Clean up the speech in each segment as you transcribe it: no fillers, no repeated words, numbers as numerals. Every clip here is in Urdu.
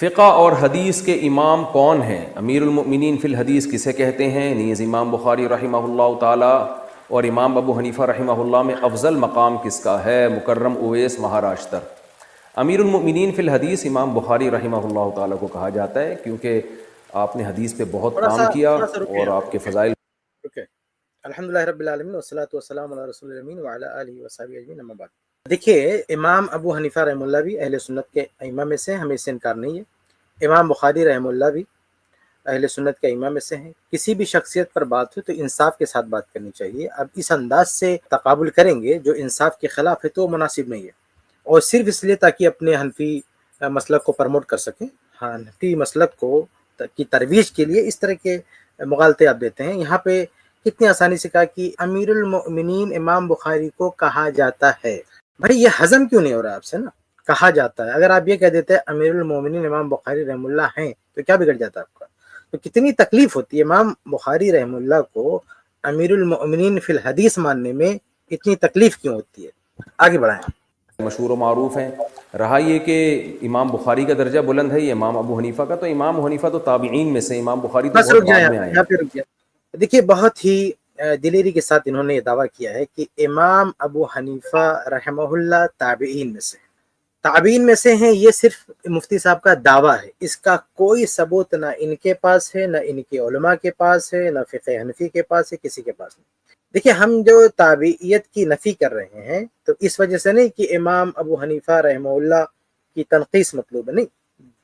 فقہ اور حدیث کے امام کون ہیں؟ امیر المؤمنین فی الحدیث کسے کہتے ہیں؟ نیز امام بخاری رحمہ اللہ تعالی اور امام ابو حنیفہ رحمہ اللہ میں افضل مقام کس کا ہے؟ مکرم اویس مہاراشٹر۔ امیر المؤمنین فی الحدیث امام بخاری رحمہ اللہ تعالی کو کہا جاتا ہے کیونکہ آپ نے حدیث پہ بہت کام کیا رکے اور آپ کے فضائل۔ الحمدللہ رب العالمین والصلاۃ والسلام علی رسول الامین وعلی آلہ وصحبہ اجمعین، اما بعد۔ دیکھیے، امام ابو حنیفہ رحمہ اللہ بھی اہل سنت کے ائمہ میں سے ہیں، ہمیں اس سے انکار نہیں ہے۔ امام بخاری رحمہ اللہ بھی اہل سنت کے ائمہ میں سے ہیں۔ کسی بھی شخصیت پر بات ہو تو انصاف کے ساتھ بات کرنی چاہیے۔ اب اس انداز سے تقابل کریں گے جو انصاف کے خلاف ہے تو مناسب نہیں ہے، اور صرف اس لیے تاکہ اپنے حنفی مسلک کو پروموٹ کر سکیں، حنفی مسلک کو کی ترویج کے لیے اس طرح کے مغالطے آپ دیتے ہیں۔ یہاں پہ کتنی آسانی سے کہا کہ امیر المؤمنین امام بخاری کو کہا جاتا ہے۔ بھائی یہ ہضم کیوں نہیں ہو رہا آپ سے نا؟ کہا جاتا ہے۔ اگر آپ یہ کہہ دیتے ہیں امیر المؤمنین امام بخاری رحم اللہ ہیں تو کیا بگڑ جاتا آپ کا؟ تو کتنی تکلیف ہوتی ہے امام بخاری رحم اللہ کو امیر المؤمنین فی الحدیث ماننے میں، اتنی تکلیف کیوں ہوتی ہے؟ آگے بڑھائیں۔ مشہور و معروف ہیں۔ رہا یہ کہ امام بخاری کا درجہ بلند ہے یہ امام ابو حنیفہ کا، تو امام حنیفہ تو تابعین میں سے، امام بخاری تو بس بہت رک جائیں، بعد میں آئے یہاں ہیں۔ پہ رک جائیں۔ دیکھیے، بہت ہی دلیری کے ساتھ انہوں نے یہ دعویٰ کیا ہے کہ امام ابو حنیفہ رحمہ اللہ تابعین میں سے ہیں۔ تابعین میں سے ہیں، یہ صرف مفتی صاحب کا دعویٰ ہے، اس کا کوئی ثبوت نہ ان کے پاس ہے، نہ ان کے علماء کے پاس ہے، نہ فقہ حنفی کے پاس ہے، کسی کے پاس نہیں۔ دیکھیے، ہم جو تابعیت کی نفی کر رہے ہیں تو اس وجہ سے نہیں کہ امام ابو حنیفہ رحمہ اللہ کی تنقیص مطلوب ہے، نہیں۔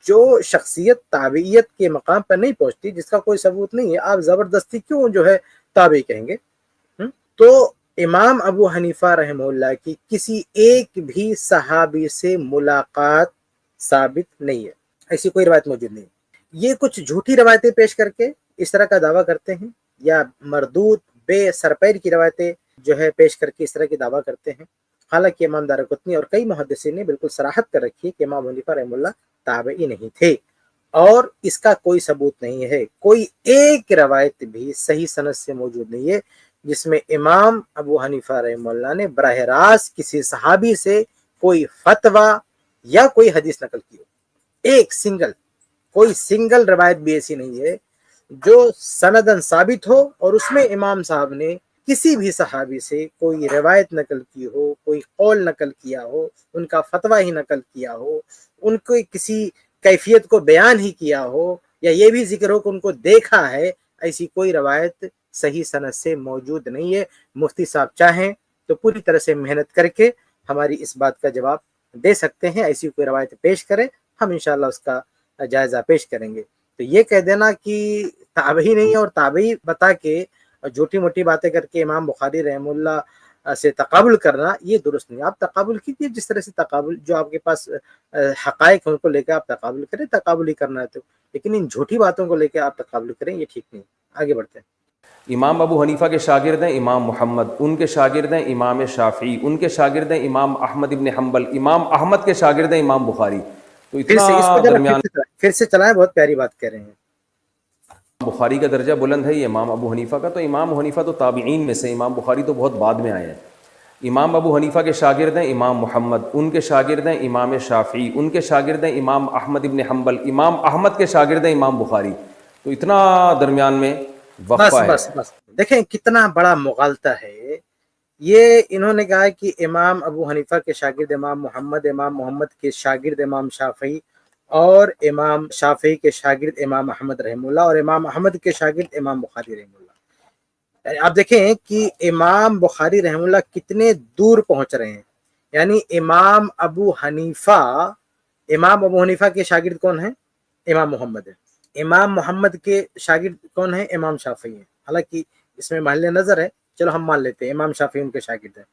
جو شخصیت تابعیت کے مقام پر نہیں پہنچتی، جس کا کوئی ثبوت نہیں ہے، آپ زبردستی کیوں جو ہے تابعی کہیں گے؟ تو امام ابو حنیفہ رحمہ اللہ کی کسی ایک بھی صحابی سے ملاقات ثابت نہیں ہے، ایسی کوئی روایت موجود نہیں ہے۔ یہ کچھ جھوٹی روایتیں پیش کر کے اس طرح کا دعویٰ کرتے ہیں، یا مردود بے سرپیر کی روایتیں جو ہے پیش کر کے اس طرح کی دعویٰ کرتے ہیں۔ حالانکہ امام دارقطنی اور کئی محدثین نے بالکل صراحت کر رکھی کہ امام حنیفہ رحمہ اللہ تابعی نہیں تھے، اور اس کا کوئی ثبوت نہیں ہے۔ کوئی ایک روایت بھی صحیح سند سے موجود نہیں ہے جس میں امام ابو حنیفہ رحمہ اللہ نے براہ راست کسی صحابی سے کوئی فتویٰ یا کوئی حدیث نقل کی ہو۔ ایک کوئی سنگل روایت بھی ایسی نہیں ہے جو سندن ثابت ہو اور اس میں امام صاحب نے کسی بھی صحابی سے کوئی روایت نقل کی ہو، کوئی قول نقل کیا ہو، ان کا فتویٰ ہی نقل کیا ہو، ان کو کسی کیفیت کو بیان ہی کیا ہو، یا یہ بھی ذکر ہو کہ ان کو دیکھا ہے۔ ایسی کوئی روایت صحیح سند سے موجود نہیں ہے۔ مفتی صاحب چاہیں تو پوری طرح سے محنت کر کے ہماری اس بات کا جواب دے سکتے ہیں، ایسی کوئی روایت پیش کریں، ہم انشاءاللہ اس کا جائزہ پیش کریں گے۔ تو یہ کہہ دینا کہ تابعی نہیں ہے اور تابعی بتا کے جھوٹی موٹی باتیں کر کے امام بخاری رحمہ اللہ سے تقابل کرنا، یہ درست نہیں۔ آپ تقابل کیجیے، جس طرح سے تقابل جو آپ کے پاس حقائق ان کو لے کے آپ تقابل کریں، تقابل ہی کرنا ہے تو، لیکن ان جھوٹی باتوں کو لے کے آپ تقابل کریں، یہ ٹھیک نہیں۔ آگے بڑھتے ہیں۔ امام ابو حنیفہ کے شاگرد ہیں امام محمد، ان کے شاگرد ہیں امام شافعی، ان کے شاگرد ہیں امام احمد ابن حنبل، امام احمد کے شاگرد ہیں امام بخاری۔ تو پھر اتنا سے اس کو ذرا درمیان پھر سے چلائیں، بہت پیاری بات کہہ رہے ہیں۔ بخاری کا درجہ بلند ہے یہ امام ابو حنیفہ کا، تو امام حنیفہ تو تابعین میں سے، امام بخاری تو بہت بعد میں آئے ہیں۔ امام ابو حنیفہ کے شاگرد ہیں امام محمد، ان کے شاگرد ہیں امام شافعی، ان کے شاگرد ہیں امام احمد ابن حنبل، امام احمد کے شاگرد ہیں امام بخاری۔ تو اتنا درمیان میں وقفہ ہے۔ بس دیکھیں کتنا بڑا مغالطہ ہے یہ۔ انہوں نے کہا کہ امام ابو حنیفہ کے شاگرد امام محمد کے شاگرد امام شافعی، اور امام شافعی کے شاگرد امام احمد رحم اللہ، اور امام احمد کے شاگرد امام بخاری رحم اللہ۔ آپ دیکھیں کہ امام بخاری رحم اللہ کتنے دور پہنچ رہے ہیں۔ یعنی امام ابو حنیفہ کے شاگرد کون ہیں؟ امام محمد ہے۔ امام محمد کے شاگرد کون ہیں؟ امام شافعی ہیں۔ حالانکہ اس میں محل نظر ہے، چلو ہم مان لیتے ہیں امام شافعی ان کے شاگرد ہیں۔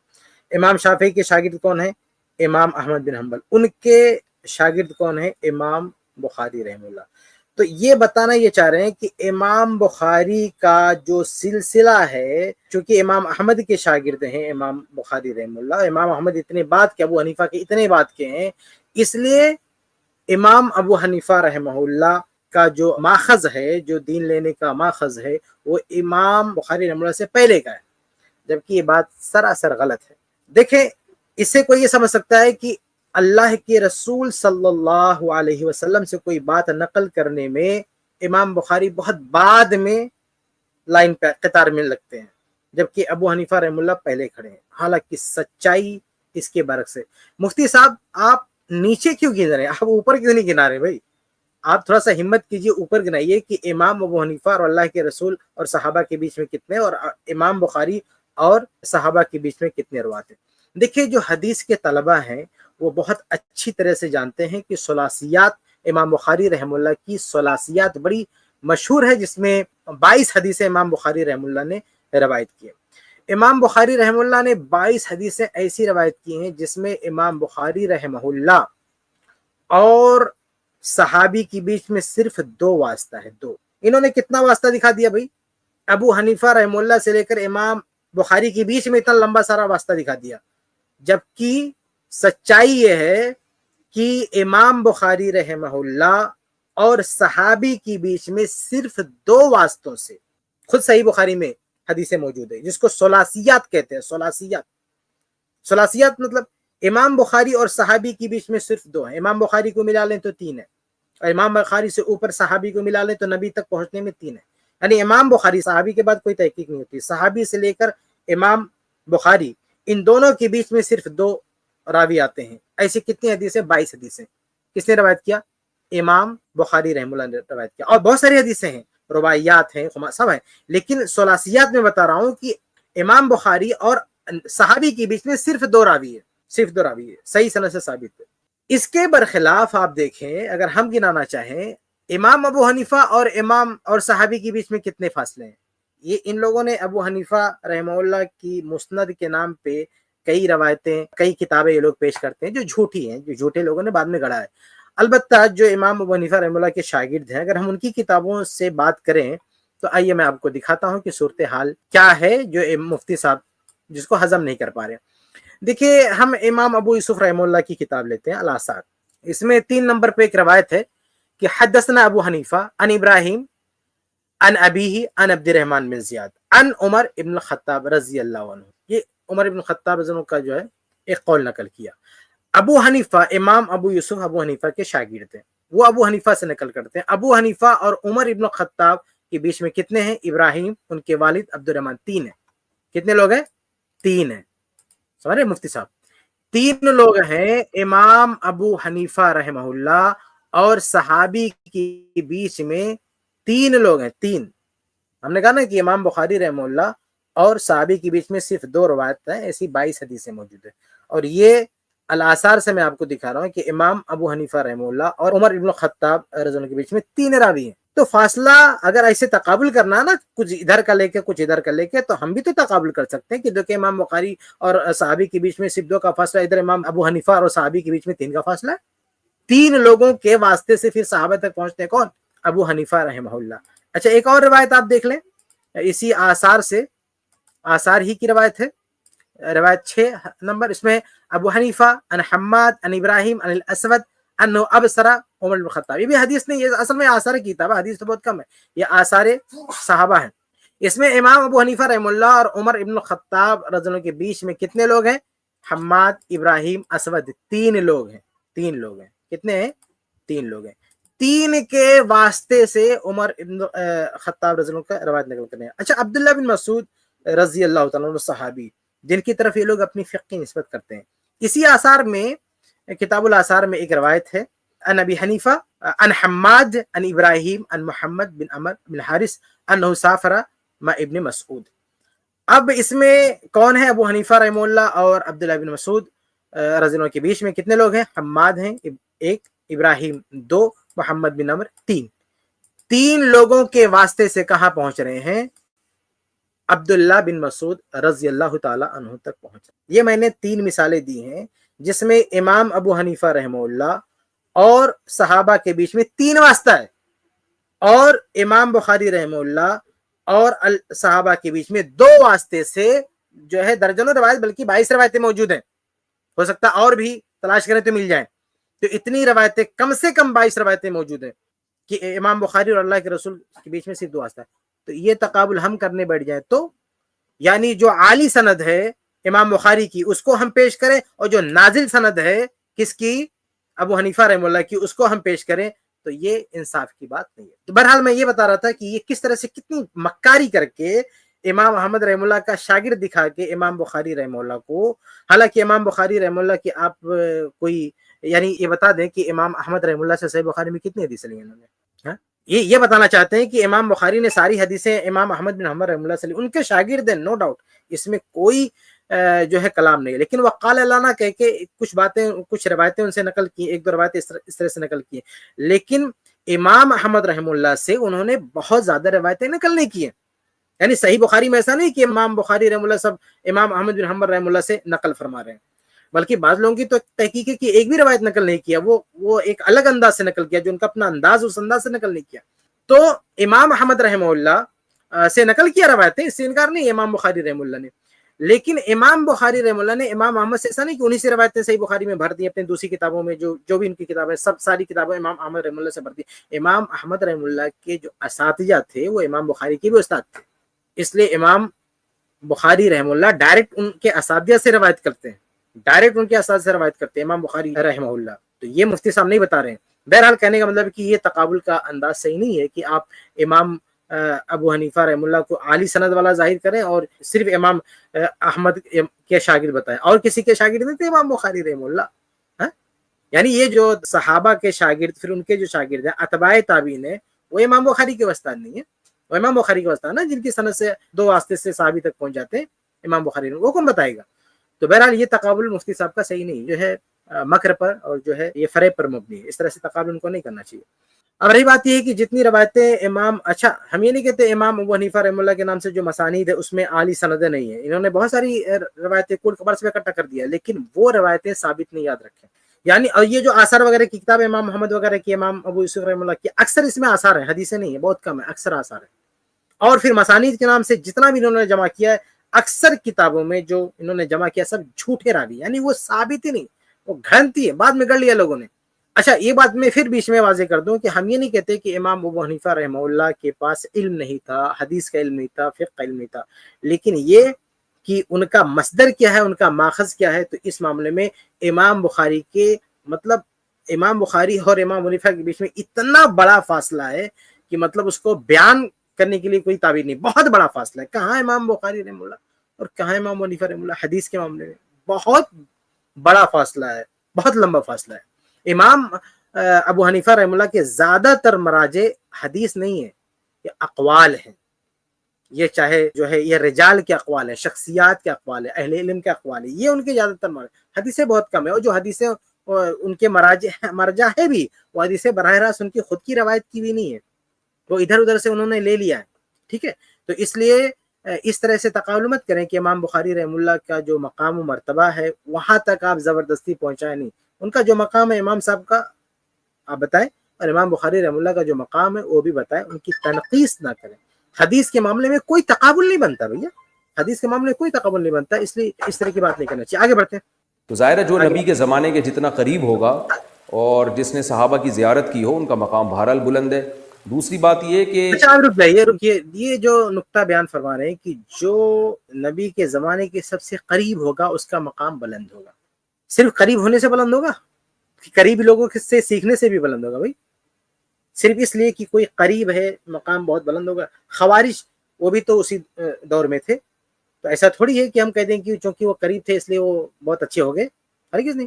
امام شافعی کے شاگرد کون ہیں؟ امام احمد بن حنبل، ان کے شاگرد کون ہیں؟ امام بخاری رحم اللہ۔ تو یہ بتانا یہ چاہ رہے ہیں کہ امام بخاری کا جو سلسلہ ہے، چونکہ امام احمد کے شاگرد ہیں امام بخاری رحم اللہ، امام احمد اتنے بعد کے، ابو حنیفہ کے اتنے بعد کے ہیں، اس لیے امام ابو حنیفہ رحمہ اللہ کا جو ماخذ ہے، جو دین لینے کا ماخذ ہے، وہ امام بخاری رحمہ اللہ سے پہلے کا ہے، جبکہ یہ بات سراسر غلط ہے۔ دیکھیں، اس سے کوئی یہ سمجھ سکتا ہے کہ اللہ کے رسول صلی اللہ علیہ وسلم سے کوئی بات نقل کرنے میں امام بخاری بہت بعد میں لائن پہ قطار میں لگتے ہیں، جبکہ ابو حنیفہ رحمہ اللہ پہلے کھڑے ہیں، حالانکہ سچائی اس کے برعکس ہے۔ مفتی صاحب آپ نیچے کیوں گن رہے ہیں؟ آپ اوپر کیوں نہیں گنا رہے بھائی؟ آپ تھوڑا سا ہمت کیجئے، اوپر گنائیے کہ امام ابو حنیفہ اور اللہ کے رسول اور صحابہ کے بیچ میں کتنے، اور امام بخاری اور صحابہ کے بیچ میں کتنے روایت ہیں۔ دیکھیے جو حدیث کے طلبہ ہیں وہ بہت اچھی طرح سے جانتے ہیں کہ ثلاثیات، امام بخاری رحمہ اللہ کی ثلاثیات بڑی مشہور ہے، جس میں 22 حدیثیں امام بخاری رحمہ اللہ نے روایت کی ہیں۔ امام بخاری رحمہ اللہ نے 22 حدیثیں ایسی روایت کی ہیں جس میں امام بخاری رحمہ اللہ اور صحابی کے بیچ میں صرف 2 واسطہ ہے، 2۔ انہوں نے کتنا واسطہ دکھا دیا بھائی؟ ابو حنیفہ رحمہ اللہ سے لے کر امام بخاری کے بیچ میں اتنا لمبا سارا واسطہ دکھا دیا، جبکہ سچائی یہ ہے کہ امام بخاری رحمہ اللہ اور صحابی کے بیچ میں صرف 2 واسطوں سے خود صحیح بخاری میں حدیثیں موجود ہے، جس کو ثلاثیات کہتے ہیں۔ ثلاثیات مطلب امام بخاری اور صحابی کے بیچ میں صرف 2 ہیں، امام بخاری کو ملا لیں تو 3 ہے، اور امام بخاری سے اوپر صحابی کو ملا لیں تو نبی تک پہنچنے میں 3 ہے۔ یعنی امام بخاری، صحابی کے بعد کوئی تحقیق نہیں ہوتی، صحابی سے لے کر امام بخاری، ان دونوں کے بیچ میں صرف 2 راوی آتے ہیں۔ ایسی کتنی حدیثیں؟ 22 حدیثیں۔ کس نے روایت کیا؟ امام بخاری رحمہ اللہ نے روایت کیا، اور بہت ساری حدیثیں ہیں، روایات ہیں، سب ہیں، لیکن ثلاثیات میں بتا رہا ہوں کہ امام بخاری اور صحابی کے بیچ میں صرف 2 راوی ہے، صرف 2 راوی ہے، صحیح سند سے ثابت ہے۔ اس کے برخلاف آپ دیکھیں، اگر ہم گنانا چاہیں، امام ابو حنیفہ اور امام اور صحابی کے بیچ میں کتنے فاصلے ہیں؟ یہ ان لوگوں نے ابو حنیفہ رحمہ اللہ کی مسند کے نام پہ کئی روایتیں، کئی کتابیں یہ لوگ پیش کرتے ہیں جو جھوٹی ہیں، جو جھوٹے لوگوں نے بعد میں گڑھا ہے۔ البتہ جو امام ابو حنیفہ رحمہ اللہ کے شاگرد ہیں، اگر ہم ان کی کتابوں سے بات کریں تو آئیے میں آپ کو دکھاتا ہوں کہ صورتحال کیا ہے، جو مفتی صاحب جس کو ہضم نہیں کر پا رہے۔ دیکھیے ہم امام ابو یوسف رحمہ اللہ کی کتاب لیتے ہیں، الاثار، اس میں 3 نمبر پہ ایک روایت ہے کہ حدثنا ابو حنیفہ عن ابراہیم عن ابیہ عن عبد الرحمن بن زیاد عن عمر ابن الخطاب رضی اللہ عنہ۔ یہ عمر ابن الخطاب رضی اللہ عنہ کا جو ہے ایک قول نقل کیا۔ ابو حنیفہ، امام ابو یوسف ابو حنیفہ کے شاگرد ہیں، وہ ابو حنیفہ سے نقل کرتے ہیں۔ ابو حنیفہ اور عمر ابن الخطاب کے بیچ میں کتنے ہیں؟ ابراہیم، ان کے والد عبد الرحمن، 3 ہیں۔ کتنے لوگ ہیں؟ 3 ہیں۔ سمجھ رہے مفتی صاحب؟ 3 لوگ ہیں، امام ابو حنیفہ رحمہ اللہ اور صحابی کے بیچ میں 3 لوگ ہیں، 3۔ ہم نے کہا نا کہ امام بخاری رحمہ اللہ اور صحابی کے بیچ میں صرف 2 روایت ہیں، ایسی 22 حدیثیں موجود ہیں، اور یہ الاثار سے میں آپ کو دکھا رہا ہوں کہ امام ابو حنیفہ رحمہ اللہ اور عمر ابن الخطاب رضی اللہ عنہ کے بیچ میں 3 راوی ہیں۔ تو فاصلہ اگر ایسے تقابل کرنا نا، کچھ ادھر کا لے کے کچھ ادھر کا لے کے، تو ہم بھی تو تقابل کر سکتے ہیں کہ دیکھیں امام بخاری اور صحابی کے بیچ میں صرف 2 کا فاصلہ، ادھر امام ابو حنیفہ اور صحابی کے بیچ میں 3 کا فاصلہ ہے۔ 3 لوگوں کے واسطے سے پھر صحابہ تک پہنچتے ہیں کون؟ ابو حنیفہ رحمہ اللہ۔ اچھا ایک اور روایت آپ دیکھ لیں، اسی آثار سے، آثار ہی کی روایت ہے، روایت 6 نمبر، اس میں ابو حنیفہ عن حماد عن ابراہیم عن الاسود انه ابصر عمر بن الخطاب۔ یہ بھی حدیث نہیں، یہ اصل میں آثار کی کتاب ہے، حدیث تو بہت کم ہے، یہ آثار صحابہ ہیں۔ اس میں امام ابو حنیفہ رحمہ اللہ اور عمر ابن الخطاب رضی اللہ عنہ کے بیچ میں کتنے لوگ ہیں؟ حماد، ابراہیم، اسود، 3 لوگ ہیں، 3 لوگ ہیں۔ کتنے ہیں؟ 3 لوگ ہیں۔ 3 کے واسطے سے عمر ابن خطاب رضی اللہ عنہ کا روایت نقل کرنے ہیں۔ اچھا عبداللہ بن مسعود رضی اللہ تعالیٰ عنہ صحابی، جن کی طرف یہ لوگ اپنی فقہ کی نسبت کرتے ہیں، اسی آثار میں، کتاب الاثار میں ایک روایت ہے، ان ابی حنیفہ ان حماد ان ابراہیم ان محمد بن عمر بن حارث انہ سافر مع ابن مسعود۔ اب اس میں کون ہے؟ ابو حنیفہ رحمہ اللہ اور عبداللہ بن مسعود رضی اللہ عنہ کے بیچ میں کتنے لوگ ہیں؟ حماد ہیں 1، ابراہیم 2، محمد بن عمر 3۔ 3 لوگوں کے واسطے سے کہاں پہنچ رہے ہیں؟ عبداللہ بن مسعود رضی اللہ تعالی عنہ تک پہنچ۔ یہ میں نے 3 مثالیں دی ہیں جس میں امام ابو حنیفہ رحمہ اللہ اور صحابہ کے بیچ میں 3 واسطہ ہے، اور امام بخاری رحمہ اللہ اور صحابہ کے بیچ میں 2 واسطے سے جو ہے درجنوں روایت، بلکہ 22 روایتیں موجود ہیں، ہو سکتا اور بھی تلاش کریں تو مل جائیں، تو اتنی روایتیں، کم سے کم 22 روایتیں موجود ہیں کہ امام بخاری اور اللہ کے رسول کے بیچ میں صرف 2 واسطہ ہے۔ تو یہ تقابل ہم کرنے بیٹھ جائیں تو یعنی جو عالی سند ہے امام بخاری کی اس کو ہم پیش کریں، اور جو نازل سند ہے کس کی؟ ابو حنیفہ رحمہ اللہ کی، اس کو ہم پیش کریں تو یہ انصاف کی بات نہیں ہے۔ تو بہرحال میں یہ بتا رہا تھا کہ یہ کس طرح سے کتنی مکاری کر کے امام احمد رحمہ اللہ کا شاگرد دکھا کے امام بخاری رحمہ اللہ کو، حالانکہ امام بخاری رحمہ اللہ کی آپ کوئی یعنی یہ بتا دیں کہ امام احمد رحمہ اللہ سے صحیح بخاری میں کتنی حدیثیں لی انہوں نے؟ ہاں؟ یہ بتانا چاہتے ہیں کہ امام بخاری نے ساری حدیثیں امام احمد بن حنبل رحمہ اللہ سے لی، ان کے شاگرد ہیں، نو ڈاؤٹ، اس میں کوئی جو ہے کلام نہیں ہے، لیکن وہ قال لانا کہہ کے کچھ باتیں، کچھ روایتیں ان سے نقل کی، ایک دو روایتیں اس طرح سے نقل کی، لیکن امام احمد رحمہ اللہ سے انہوں نے بہت زیادہ روایتیں نقل نہیں کی ہیں۔ یعنی صحیح بخاری میں ایسا نہیں کہ امام بخاری رحمہ اللہ سب امام احمد بن حنبل رحمہ اللہ سے نقل فرما رہے ہیں، بلکہ بعض لوگوں کی تو تحقیق ہے کہ ایک بھی روایت نقل نہیں کیا، وہ ایک الگ انداز سے نقل کیا، جو ان کا اپنا انداز، اس انداز سے نقل نہیں کیا۔ تو امام احمد رحمہ اللہ سے نقل کیا روایتیں، اس سے انکار نہیں امام بخاری رحمہ اللہ نے، لیکن امام بخاری رحمہ اللہ نے امام احمد سے ایسا نہیں کہ انہی سے روایتیں صحیح بخاری میں بھر دی، اپنی دوسری کتابوں میں جو بھی ان کی کتابیں، سب ساری کتابیں امام احمد رحمہ اللہ سے بھر دی۔ امام احمد رحمہ اللہ کے جو اساتذہ تھے وہ امام بخاری کے بھی استاد تھے، اس لیے امام بخاری رحمہ اللہ ڈائریکٹ ان کے اساتذہ سے روایت کرتے ہیں، ڈائریکٹ ان کے اساتذہ سے روایت کرتے ہیں امام بخاری رحمہ اللہ۔ تو یہ مفتی صاحب نہیں بتا رہے ہیں۔ بہرحال کہنے کا مطلب کہ یہ تقابل کا انداز صحیح نہیں ہے کہ آپ امام ابو حنیفہ رحمہ اللہ کو عالی سند والا ظاہر کریں اور صرف امام احمد کے شاگرد بتائیں، اور کسی کے شاگرد نہیں تھے امام بخاری رحمہ اللہ۔ ہاں؟ یعنی یہ جو صحابہ کے شاگرد، پھر ان کے جو شاگرد ہیں اتباع تابعین ہیں، وہ امام بخاری کے واسطہ نہیں ہے، وہ امام بخاری کے واسطہ نا، جن کی سند سے دو واسطے سے صحابی تک پہنچ جاتے ہیں امام بخاری، وہ کون بتائے گا؟ تو بہرحال یہ تقابل مفتی صاحب کا صحیح نہیں، جو ہے مکر پر اور جو ہے یہ فریب پر مبنی ہے، اس طرح سے تقابل ان کو نہیں کرنا چاہیے۔ اب رہی بات یہ ہے کہ جتنی روایتیں امام، اچھا ہم یہ نہیں کہتے امام ابو حنیفہ رحمہ اللہ کے نام سے جو مسانید ہے اس میں عالی سندیں نہیں ہیں، انہوں نے بہت ساری روایتیں کل قبر سے اکٹھا کر دیا، لیکن وہ روایتیں ثابت نہیں، یاد رکھیں۔ یعنی اور یہ جو آثار وغیرہ کی کتاب امام محمد وغیرہ کی، امام ابو یوسف رحمہ اللہ کی، اکثر اس میں آثار ہیں، حدیثیں نہیں ہیں، بہت کم ہے، اکثر آثار ہیں۔ اور پھر مسانید کے نام سے جتنا بھی انہوں نے جمع کیا ہے، اکثر کتابوں میں جو انہوں نے جمع کیا سب جھوٹے راوی، یعنی وہ ثابت ہی نہیں، وہ گھنتی ہے، بعد میں گڑھ لیا لوگوں نے۔ اچھا یہ بات میں پھر بیچ میں واضح کر دوں کہ ہم یہ نہیں کہتے کہ امام ابو حنیفہ رحمہ اللہ کے پاس علم نہیں تھا، حدیث کا علم نہیں تھا، فقہ کا علم نہیں تھا، لیکن یہ کہ ان کا مصدر کیا ہے، ان کا ماخذ کیا ہے، تو اس معاملے میں امام بخاری کے مطلب امام بخاری اور امام حنیفہ کے بیچ میں اتنا بڑا فاصلہ ہے کہ مطلب اس کو بیان کرنے کے لیے کوئی تعبیر نہیں، بہت بڑا فاصلہ ہے۔ کہاں امام بخاری رحمہ اللہ اور کہاں امام حنیفہ رحمہ اللہ، حدیث کے معاملے میں بہت بڑا فاصلہ ہے، بہت لمبا فاصلہ ہے۔ امام ابو حنیفہ رحمہ اللہ کے زیادہ تر مراجع حدیث نہیں ہیں، یہ اقوال ہیں، یہ چاہے جو ہے یہ رجال کے اقوال ہیں، شخصیات کے اقوال ہیں، اہل علم کے اقوال ہیں، یہ ان کے زیادہ تر مراجع، حدیثیں بہت کم ہے، اور جو حدیثیں ان کے مرجع ہے بھی، وہ حدیثیں براہ راست ان کی خود کی روایت کی بھی نہیں ہے، وہ ادھر ادھر سے انہوں نے لے لیا ہے، ٹھیک ہے۔ تو اس لیے اس طرح سے تقابل مت کریں کہ امام بخاری رحمہ اللہ کا جو مقام و مرتبہ ہے وہاں تک آپ زبردستی پہنچائیں نہیں، ان کا جو مقام ہے امام صاحب کا آپ بتائیں، اور امام بخاری رحمہ اللہ کا جو مقام ہے وہ بھی بتائیں، ان کی تنقیص نہ کریں۔ حدیث کے معاملے میں کوئی تقابل نہیں بنتا بھیا، حدیث کے معاملے میں کوئی تقابل نہیں بنتا، اس لیے اس طرح کی بات نہیں کرنا چاہیے۔ آگے بڑھتے ہیں۔ تو ظاہر ہے جو نبی کے زمانے کے جتنا قریب ہوگا اور جس نے صحابہ کی زیارت کی ہو، ان کا مقام بہرحال بلند ہے۔ دوسری بات یہ کہ اچھا آپ رک جائیے، رکیے، یہ جو نقطہ بیان فرما رہے ہیں کہ جو نبی کے زمانے کے سب سے قریب ہوگا اس کا مقام بلند ہوگا، صرف قریب ہونے سے بلند ہوگا؟ قریب لوگوں سے سیکھنے سے بھی بلند ہوگا بھائی؟ صرف اس لیے کہ کوئی قریب ہے مقام بہت بلند ہوگا؟ خوارج وہ بھی تو اسی دور میں تھے، تو ایسا تھوڑی ہے کہ ہم کہہ دیں کہ چونکہ وہ قریب تھے اس لیے وہ بہت اچھے ہو گئے، ہرگز نہیں۔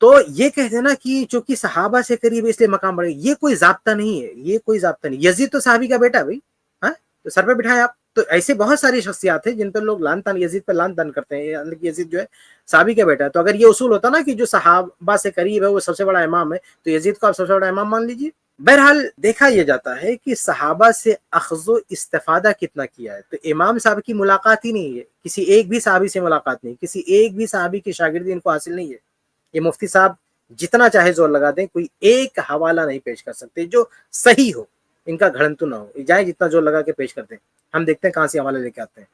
تو یہ کہہ دینا کہ چونکہ صحابہ سے قریب ہے اس لیے مقام بڑھے، یہ کوئی ضابطہ نہیں ہے، یہ کوئی ضابطہ نہیں۔ یزید تو صحابی کا بیٹا بھائی، ہاں تو سر پہ بٹھائیں آپ۔ تو ایسے بہت ساری شخصیات ہیں جن پر لوگ لعن طعن، یزید پہ لعن طعن کرتے ہیں، یزید جو ہے صحابی کا بیٹا ہے، تو اگر یہ اصول ہوتا نا کہ جو صحابہ سے قریب ہے وہ سب سے بڑا امام ہے، تو یزید کو آپ سب سے بڑا امام مان لیجیے۔ بہرحال دیکھا یہ جاتا ہے کہ صحابہ سے اخذ و استفادہ کتنا کیا ہے، تو امام صاحب کی ملاقات ہی نہیں ہے، کسی ایک بھی صحابی سے ملاقات نہیں، کسی ایک بھی صحابی کی شاگردی ان کو حاصل نہیں ہے۔ یہ مفتی صاحب جتنا چاہے زور لگا دیں، کوئی ایک حوالہ نہیں پیش کر سکتے جو صحیح ہو، ان کا گھڑنتو نہ ہو، جائیں جتنا زور لگا کے پیش کرتے ہیں، ہم دیکھتے ہیں کہاں سے حوالہ لے کے آتے ہیں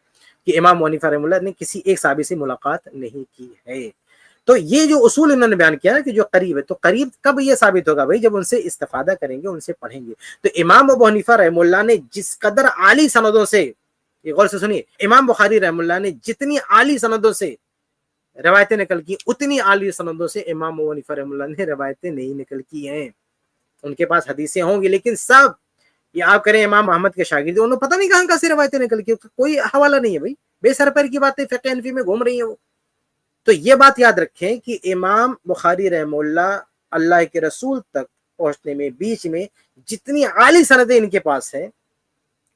کہ امام حنیفہ رحمہ اللہ نے کسی ایک صحابی سے ملاقات نہیں کی ہے۔ تو یہ جو اصول انہوں نے بیان کیا ہے کہ جو قریب ہے، تو قریب کب یہ ثابت ہوگا بھائی؟ جب ان سے استفادہ کریں گے، ان سے پڑھیں گے۔ تو امام ابو حنیفہ رحمہ اللہ نے جس قدر عالی سندوں سے، یہ غور سے سنیے، امام بخاری رحمہ اللہ نے جتنی عالی سندوں سے روایتیں نقل کی, اتنی عالی سندوں سے امام ابو حنیفہ رحمہ اللہ نے روایتیں نہیں نقل کی ہیں. ان کے پاس حدیثیں ہوں گی لیکن سب یہ آپ کریں امام احمد کے شاگرد, انہوں پتہ نہیں کہاں سے روایتیں نقل کی, کوئی حوالہ نہیں ہے بھائی, بے سر پیر کی باتیں فقہ حنفی میں گھوم رہی ہیں وہ. تو یہ بات یاد رکھیں کہ امام بخاری رحمہ اللہ اللہ کے رسول تک پہنچنے میں بیچ میں جتنی عالی سندیں ان کے پاس ہیں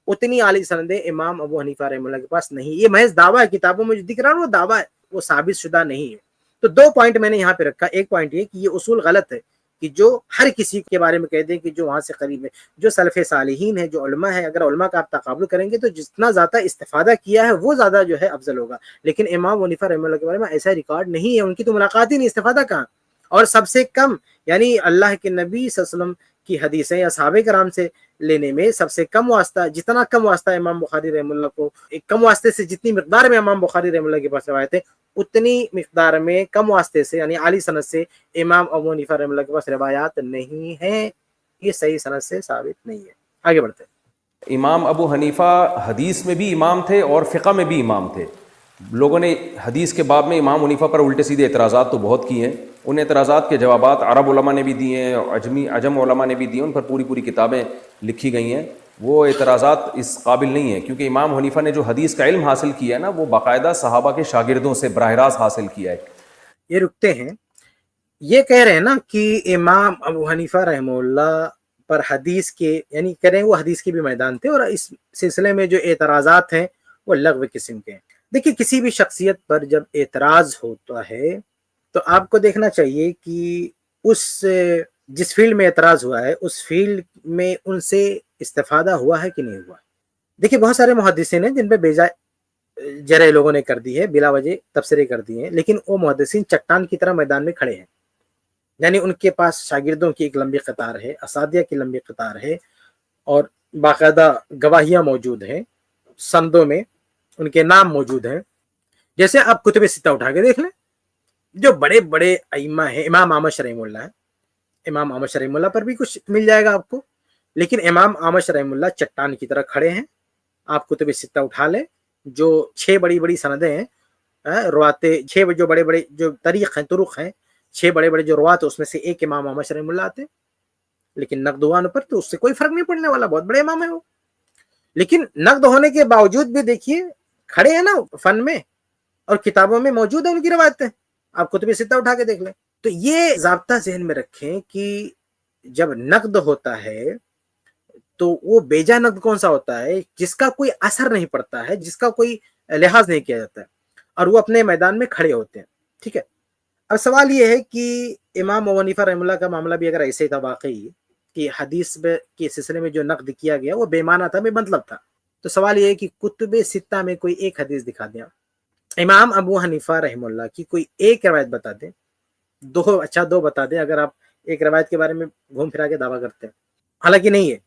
اتنی عالی سندیں امام ابو حنیفہ رحمہ اللہ کے پاس نہیں. یہ محض دعویٰ ہے, کتابوں میں جو دکھ رہا ہے وہ دعویٰ ہے, وہ ثابت شدہ نہیں ہے. تو دو پوائنٹ میں نے یہاں پہ رکھا. ایک پوائنٹ یہ کہ یہ اصول غلط ہے کہ جو ہر کسی کے بارے میں کہہ دیں کہ جو وہاں سے قریب ہے, جو سلف صالحین ہے, جو علماء ہے, اگر علماء کا آپ تقابل کریں گے تو جتنا زیادہ استفادہ کیا ہے وہ زیادہ جو ہے افضل ہوگا. لیکن امام ابو حنیفہ رحمہ اللہ کے بارے میں ایسا ریکارڈ نہیں ہے, ان کی تو ملاقات ہی نہیں, استفادہ کہاں. اور سب سے کم یعنی اللہ کے نبی صلی اللہ علیہ وسلم کی حدیثیں یا صحابہ کرام سے لینے میں سب سے کم واسطہ, جتنا کم واسطہ امام بخاری رحمہ اللہ کو, ایک کم واسطے سے جتنی مقدار میں امام بخاری رحمہ اللہ کے پاس روایت ہے اتنی مقدار میں کم واسطے سے یعنی عالی سند سے امام ابو حنیفہ رحمہ اللہ کے پاس روایات نہیں ہیں. یہ صحیح سند سے ثابت نہیں ہے. آگے بڑھتے ہیں. امام ابو حنیفہ حدیث میں بھی امام تھے اور فقہ میں بھی امام تھے. لوگوں نے حدیث کے باب میں امام حنیفہ پر الٹے سیدھے اعتراضات تو بہت کیے ہیں. ان اعتراضات کے جوابات عرب علماء نے بھی دیے ہیں, عجم علماء نے بھی دیے, ان پر پوری پوری کتابیں لکھی گئی ہیں. وہ اعتراضات اس قابل نہیں ہیں کیونکہ امام حنیفہ نے جو حدیث کا علم حاصل کیا ہے نا وہ باقاعدہ صحابہ کے شاگردوں سے براہ راست حاصل کیا ہے. یہ رکتے ہیں, یہ کہہ رہے ہیں نا کہ امام ابو حنیفہ رحمہ اللہ پر حدیث کے یعنی کریں وہ حدیث کے بھی میدان تھے, اور اس سلسلے میں جو اعتراضات ہیں وہ لغو قسم کے ہیں. دیکھیے کسی بھی شخصیت پر جب اعتراض ہوتا ہے تو آپ کو دیکھنا چاہیے کہ اس جس فیلڈ میں اعتراض ہوا ہے اس فیلڈ میں ان سے استفادہ ہوا ہے کہ نہیں ہوا. دیکھیے بہت سارے محدثین ہیں جن پہ بیجائے جرح لوگوں نے کر دی ہے, بلا وجہ تبصرے کر دیے ہیں, لیکن وہ محدثین چٹان کی طرح میدان میں کھڑے ہیں. یعنی ان کے پاس شاگردوں کی ایک لمبی قطار ہے, اساتذہ کی لمبی قطار ہے, اور باقاعدہ گواہیاں موجود ہیں, سندوں میں ان کے نام موجود ہیں. جیسے آپ کتب ستہ اٹھا کے دیکھ لیں, جو بڑے بڑے ائمہ ہیں, امام احمد رحمہ اللہ ہے, امام احمد رحمہ اللہ پر بھی کچھ مل جائے گا آپ کو, لیکن امام احمد رحمہ اللہ چٹان کی طرح کھڑے ہیں. آپ کتب ستہ اٹھا لیں, جو 6 بڑی بڑی سندیں ہیں, رواتے 6 جو بڑے بڑے جو طریق ہیں, طرق ہیں, 6 بڑے بڑے جو روات ہیں اس میں سے ایک امام احمد رحمہ اللہ آتے ہیں. لیکن نقد ہونے پر تو اس سے کوئی فرق نہیں پڑنے والا, بہت بڑے امام ہیں وہ. لیکن نقد ہونے کے باوجود بھی دیکھیے کھڑے ہیں نا فن میں, اور کتابوں میں موجود ہیں ان کی روایتیں, آپ کتب ستہ اٹھا کے دیکھ لیں. تو یہ ضابطہ ذہن میں رکھیں کہ جب نقد ہوتا ہے تو وہ بیجا نقد کون سا ہوتا ہے, جس کا کوئی اثر نہیں پڑتا ہے, جس کا کوئی لحاظ نہیں کیا جاتا ہے, اور وہ اپنے میدان میں کھڑے ہوتے ہیں. ٹھیک ہے, اب سوال یہ ہے کہ امام ابو حنیفہ رحمہ اللہ کا معاملہ بھی اگر ایسے تھا واقعی کہ حدیث کے سلسلے میں جو نقد کیا گیا وہ بے معنی تھا, بے مطلب تھا, تو سوال یہ ہے کہ کتب ستہ میں کوئی ایک حدیث دکھا دیں, امام ابو حنیفہ رحمہ اللہ کی کوئی ایک روایت بتا دیں, دو بتا دیں, اگر آپ ایک روایت کے بارے میں گھوم پھرا کے دعویٰ کرتے ہیں. حالانکہ نہیں ہے,